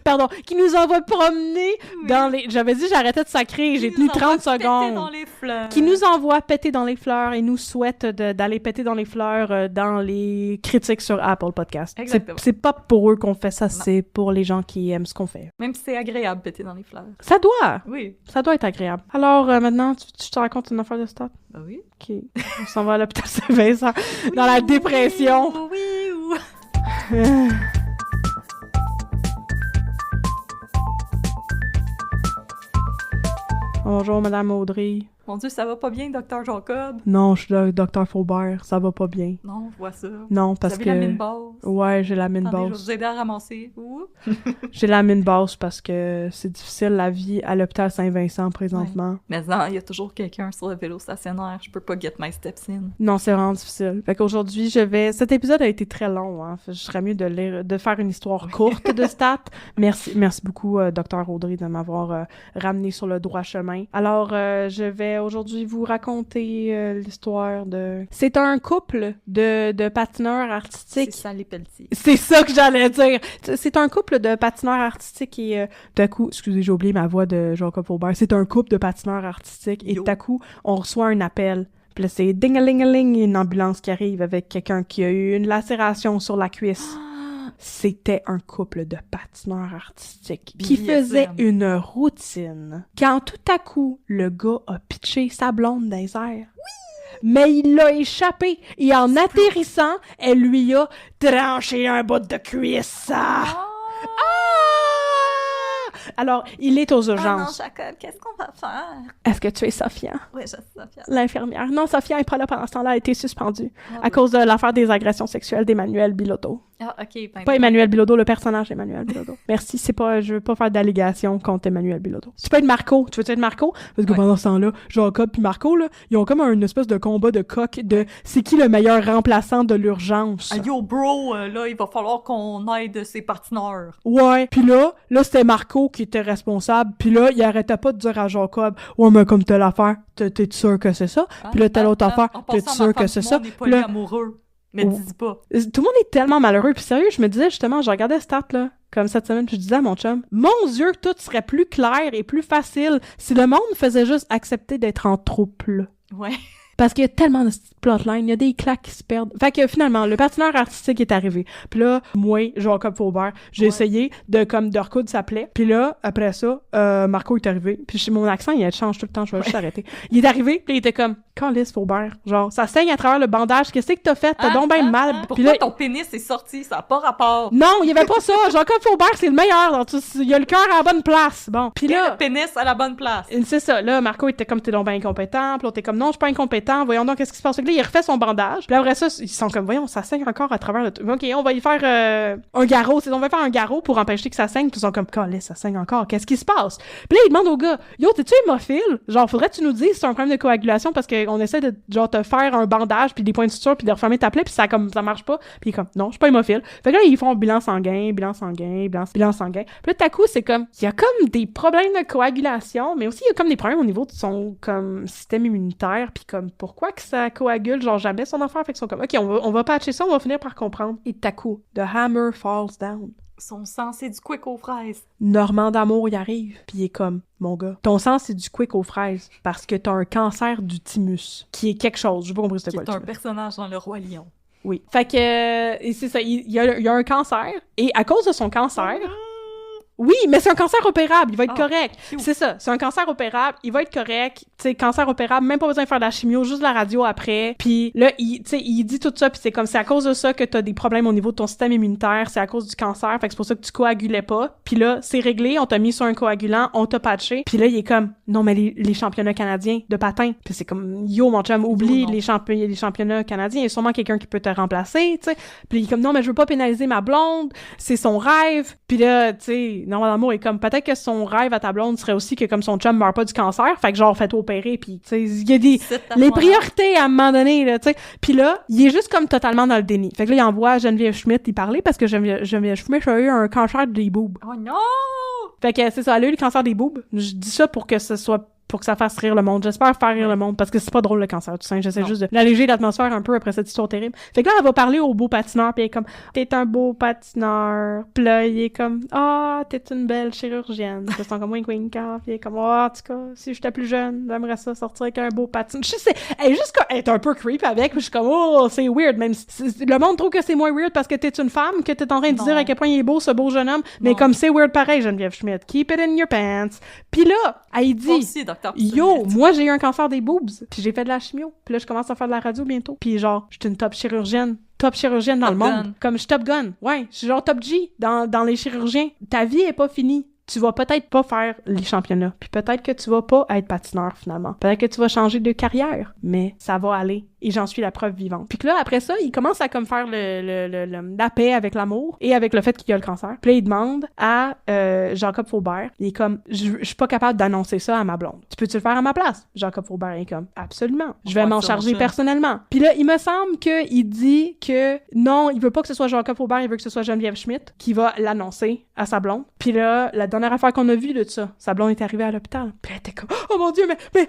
Speaker 1: Pardon, qui nous envoie promener dans les... J'avais dit j'arrêtais de sacrer, j'ai tenu 30 secondes.
Speaker 2: Dans les fleurs.
Speaker 1: Qui nous envoie péter dans les fleurs et nous souhaite d'aller péter dans les fleurs dans les critiques sur Apple Podcast.
Speaker 2: Exactement.
Speaker 1: C'est pas pour eux qu'on fait ça, c'est pour les gens qui aiment ce qu'on fait.
Speaker 2: Même si c'est agréable péter dans les fleurs.
Speaker 1: Ça doit!
Speaker 2: Oui.
Speaker 1: Ça doit être agréable. Alors, maintenant, tu te racontes une affaire de start?
Speaker 2: Bah oui.
Speaker 1: OK. On s'en va à l'hôpital Saint-Vincent dans la dépression.
Speaker 2: Oui.
Speaker 1: Bonjour, Madame Audrey.
Speaker 2: Mon Dieu, ça va pas bien, Docteur Jacob?
Speaker 1: Non, je suis le Dr Faubert, ça va pas bien.
Speaker 2: Non, je vois ça.
Speaker 1: Non, parce
Speaker 2: Vous avez
Speaker 1: que...
Speaker 2: la mine basse?
Speaker 1: Ouais, j'ai la mine
Speaker 2: Attendez, je vais
Speaker 1: basse.
Speaker 2: vous aider à ramasser. Ouh.
Speaker 1: J'ai la mine basse parce que c'est difficile la vie à l'hôpital Saint-Vincent présentement.
Speaker 2: Mais non, il y a toujours quelqu'un sur le vélo stationnaire. Je peux pas get my steps in.
Speaker 1: Non, c'est vraiment difficile. Fait qu'aujourd'hui, Cet épisode a été très long, hein. Je serais mieux de faire une histoire courte de stats. Merci beaucoup, Dr Audrey, de m'avoir ramené sur le droit chemin. Alors, je vais aujourd'hui vous raconter l'histoire de... C'est un couple de patineurs artistiques.
Speaker 2: C'est ça, les Pelletiers.
Speaker 1: C'est ça que j'allais dire. C'est un couple de patineurs artistiques et tout à coup, excusez, j'ai oublié ma voix de Jacob Faubert. C'est un couple de patineurs artistiques et tout à coup, on reçoit un appel. Puis là, c'est ding-a-ling-a-ling, une ambulance qui arrive avec quelqu'un qui a eu une lacération sur la cuisse. C'était un couple de patineurs artistiques qui faisait une routine. Quand tout à coup, le gars a pitché sa blonde dans les airs. Oui! Mais il l'a échappé et en atterrissant, elle lui a tranché un bout de cuisse. Ah! Alors, il est aux urgences.
Speaker 2: Oh non, Jacob, qu'est-ce qu'on va faire?
Speaker 1: Est-ce que tu es Sophia?
Speaker 2: Oui, je suis Sophia.
Speaker 1: L'infirmière. Non, Sophia n'est pas là pendant ce temps-là, elle a été suspendue à cause de l'affaire des agressions sexuelles d'Emmanuel Bilodeau.
Speaker 2: Ah, OK. Ben,
Speaker 1: Pas Emmanuel Bilodeau, le personnage Emmanuel Bilodeau. Merci, je veux pas faire d'allégations contre Emmanuel Bilodeau. Tu peux être Marco. Tu veux être Marco? Parce que pendant ce temps-là, Jacob puis Marco, là, ils ont comme une espèce de combat de coq de c'est qui le meilleur remplaçant de l'urgence.
Speaker 2: Ah, yo, bro, là, il va falloir qu'on aide ces patineurs.
Speaker 1: Ouais. Puis là, c'était Marco qui était responsable. Puis là, il arrêtait pas de dire à Jacob, ouais, mais comme telle affaire, t'es sûr que c'est ça? Puis là, telle autre affaire, t'es sûr que c'est ça?
Speaker 2: Puis là, amoureux. Mais dis pas.
Speaker 1: Tout le monde est tellement malheureux. Puis sérieux, je me disais justement, je regardais Stat, là, comme cette semaine, puis je disais à mon chum, mon Dieu, tout serait plus clair et plus facile si le monde faisait juste accepter d'être en troupe, là.
Speaker 2: Ouais.
Speaker 1: Parce qu'il y a tellement de plotlines, il y a des claques qui se perdent. Fait que finalement, le patineur artistique est arrivé. Puis là, moi, Jacob Faubert, j'ai essayé de recoudre sa plaie. Puis là, après ça, Marco est arrivé. Puis mon accent, il change tout le temps, je vais juste arrêter. Il est arrivé, puis il était comme, Calisse Faubert, genre, ça saigne à travers le bandage, qu'est-ce que t'as fait? T'as donc ben mal.
Speaker 2: Pourquoi
Speaker 1: puis là,
Speaker 2: ton pénis est sorti? Ça n'a pas rapport.
Speaker 1: Non, il y avait pas ça. Jacob Faubert, c'est le meilleur. Donc, il a le cœur à la bonne place. Bon, puis là...
Speaker 2: le pénis à la bonne place.
Speaker 1: C'est ça. Là, Marco était comme, t'es donc ben incompétent. Puis l'autre était comme, non, je suis pas incompétent. Voyons donc, qu'est-ce qui se passe? Là, il refait son bandage. Puis après ça, ils sont comme, voyons, ça saigne encore à travers le... OK, on va y faire un garrot. On va faire un garrot pour empêcher que ça saigne. Puis ils sont comme, calé, ça saigne encore. Qu'est-ce qui se passe? Puis là, ils demandent au gars, yo, t'es-tu hémophile? Genre, faudrait que tu nous dises si c'est un problème de coagulation parce qu'on essaie de, genre, te faire un bandage puis des points de suture puis de refermer ta plaie puis ça marche pas. Puis il est comme, non, je suis pas hémophile. Fait que là, ils font bilan sanguin. Puis là, tout à coup, c'est comme, il y a comme des problèmes de coagulation, mais aussi il y a comme des problèmes au niveau de son, comme, système immunitaire puis comme, pourquoi que ça coagule, genre, jamais son affaire. Fait qu'ils sont comme, OK, on va patcher ça, on va finir par comprendre. Et tout à coup, the hammer falls down.
Speaker 2: Son sang, c'est du quick aux fraises.
Speaker 1: Normand d'Amour, il arrive, puis il est comme, mon gars, ton sang, c'est du quick aux fraises, parce que t'as un cancer du thymus, qui est quelque chose, j'ai pas compris c'était quoi.
Speaker 2: Qui est un personnage dans Le Roi Lion.
Speaker 1: Oui. Fait que, et c'est ça, il y a un cancer, et à cause de son cancer, Oui, mais c'est un cancer opérable, il va être
Speaker 2: Ah,
Speaker 1: correct.
Speaker 2: cute.
Speaker 1: C'est ça, c'est un cancer opérable, il va être correct. Tu sais, cancer opérable, même pas besoin de faire de la chimio, juste de la radio après. Puis là, tu sais, il dit tout ça, puis c'est comme, c'est à cause de ça que t'as des problèmes au niveau de ton système immunitaire, c'est à cause du cancer, fait que c'est pour ça que tu coagulais pas. Puis là, c'est réglé, on t'a mis sur un coagulant, on t'a patché. Puis là, il est comme, non, mais les championnats canadiens de patin. Puis c'est comme, yo, mon chum, oublie
Speaker 2: non.
Speaker 1: les championnats canadiens, il y a sûrement quelqu'un qui peut te remplacer, tu sais. Puis il est comme, non, mais je veux pas pénaliser ma blonde, c'est son rêve. Puis là, tu sais, Normand D'Amour est comme, peut-être que son rêve à ta blonde serait aussi que comme son chum meurt pas du cancer, fait que genre, fais-toi opérer, puis tu sais, il y a des... Les priorités à un moment donné, là, tu sais. Puis là, il est juste comme totalement dans le déni. Fait que là, il envoie Geneviève Schmidt y parler parce que Geneviève Schmidt a eu un cancer des boobs.
Speaker 2: Oh non!
Speaker 1: Fait que c'est ça, elle a eu le cancer des boobs. Je dis ça pour que ce soit... pour que ça fasse rire le monde. J'espère faire rire le monde, parce que c'est pas drôle le cancer du sein. J'essaie juste d'alléger l'atmosphère un peu après cette histoire terrible. Fait que là, elle va parler au beau patineur, pis elle est comme « T'es un beau patineur. » Pis là, il est comme « Ah, t'es une belle chirurgienne. » Pis ils sont comme « Wink, wink. » Pis il est comme « Ah, en tout cas, si j'étais plus jeune, j'aimerais ça sortir avec un beau patineur. » Je sais, elle est juste comme... Elle est un peu creep avec, pis je suis comme « Oh, c'est weird. » Même si le monde trouve que c'est moins weird parce que t'es une femme, que t'es en train de dire à quel point il est beau, ce beau jeune homme. Mais comme c'est weird pareil, Geneviève Schmidt. Keep it in your pants. Pis là, elle dit...
Speaker 2: Aussi, docteur
Speaker 1: Yo, moi, j'ai eu un cancer des boobs, puis j'ai fait de la chimio, puis là, je commence à faire de la radio bientôt. Puis genre, je suis une top chirurgienne dans le monde. Comme je suis Top Gun. Ouais, je suis genre Top G dans les chirurgiens. Ta vie est pas finie. Tu vas peut-être pas faire les championnats, puis peut-être que tu vas pas être patineur, finalement. Peut-être que tu vas changer de carrière, mais ça va aller. Et j'en suis la preuve vivante. Puis que là, après ça, il commence à comme faire la paix avec l'amour et avec le fait qu'il y a le cancer. Puis là, il demande à Jacob Faubert, il est comme, je suis pas capable d'annoncer ça à ma blonde. Tu peux-tu le faire à ma place? Jacob Faubert est comme, absolument. Je vais m'en charger personnellement. Puis là, il me semble qu'il dit que non, il veut pas que ce soit Jacob Faubert, il veut que ce soit Geneviève Schmidt qui va l'annoncer à sa blonde. Puis là, la dernière affaire qu'on a vue de ça, sa blonde est arrivée à l'hôpital. Puis elle était comme, oh mon Dieu, mais.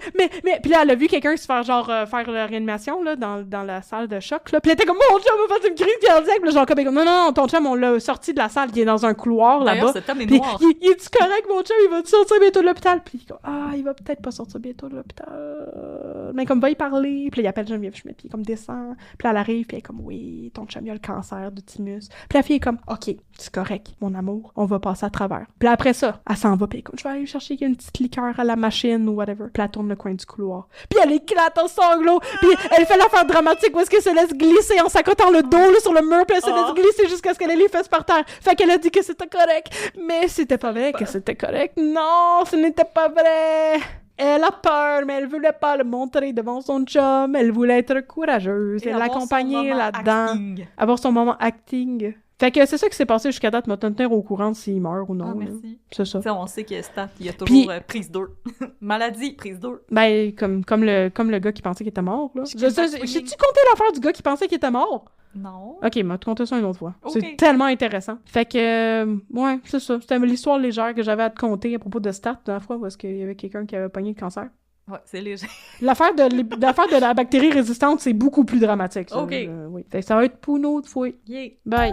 Speaker 1: Puis là, elle a vu quelqu'un se faire genre faire la réanimation là, dans la salle de choc. Là. Puis elle était comme, mon chum m'a fait une crise cardiaque. Puis là, Jacob est comme, non, ton chum, on l'a sorti de la salle, il est dans un couloir là-bas.
Speaker 2: Cet homme est
Speaker 1: puis
Speaker 2: noir.
Speaker 1: Il est-tu correct, mon chum, il va-tu sortir bientôt de l'hôpital? Puis il va peut-être pas sortir bientôt de l'hôpital. Mais comme, va y parler. Puis là, il appelle Geneviève Schmidt, puis il comme descend. Puis là, elle arrive, puis elle est comme, oui, ton chum, il a le cancer du thymus. Puis la fille est comme, ok, c'est correct, mon amour, on va passer à travers. Puis là, après ça, elle s'en va, puis elle est comme, je vais aller chercher une petite liqueur à la machine ou whatever. Puis elle tourne le coin du couloir. Puis elle éclate en sanglots. Puis elle fait l'affaire dramatique où est-ce qu'elle se laisse glisser en s'accotant le dos là, sur le mur, puis elle se laisse glisser jusqu'à ce qu'elle ait les fesses par terre. Fait qu'elle a dit que c'était correct. Mais c'était pas vrai que c'était correct. Non, ce n'était pas vrai. Elle a peur, mais elle voulait pas le montrer devant son chum. Elle voulait être courageuse et l'accompagner là-dedans. Avoir son moment acting. Fait que c'est ça qui s'est passé jusqu'à date, m'a tenir au courant s'il meurt ou non.
Speaker 2: Ah, merci.
Speaker 1: C'est ça.
Speaker 2: T'sais, on sait que Stat, il y a toujours prise 2. Maladie, prise 2.
Speaker 1: Ben, comme le gars qui pensait qu'il était mort, là. J'ai-tu compté l'affaire du gars qui pensait qu'il était mort?
Speaker 2: Non.
Speaker 1: Ok, m'a te compter ça une autre fois.
Speaker 2: Okay.
Speaker 1: C'est tellement intéressant. Fait que, ouais, c'est ça. C'était l'histoire légère que j'avais à te conter à propos de Stat, la fois où est-ce qu'il y avait quelqu'un qui avait pogné le cancer.
Speaker 2: Ouais, c'est léger.
Speaker 1: L'affaire de la bactérie résistante, c'est beaucoup plus dramatique, ça.
Speaker 2: Ok.
Speaker 1: Oui. Fait que ça va être pour une autre fois.
Speaker 2: Yeah.
Speaker 1: Bye.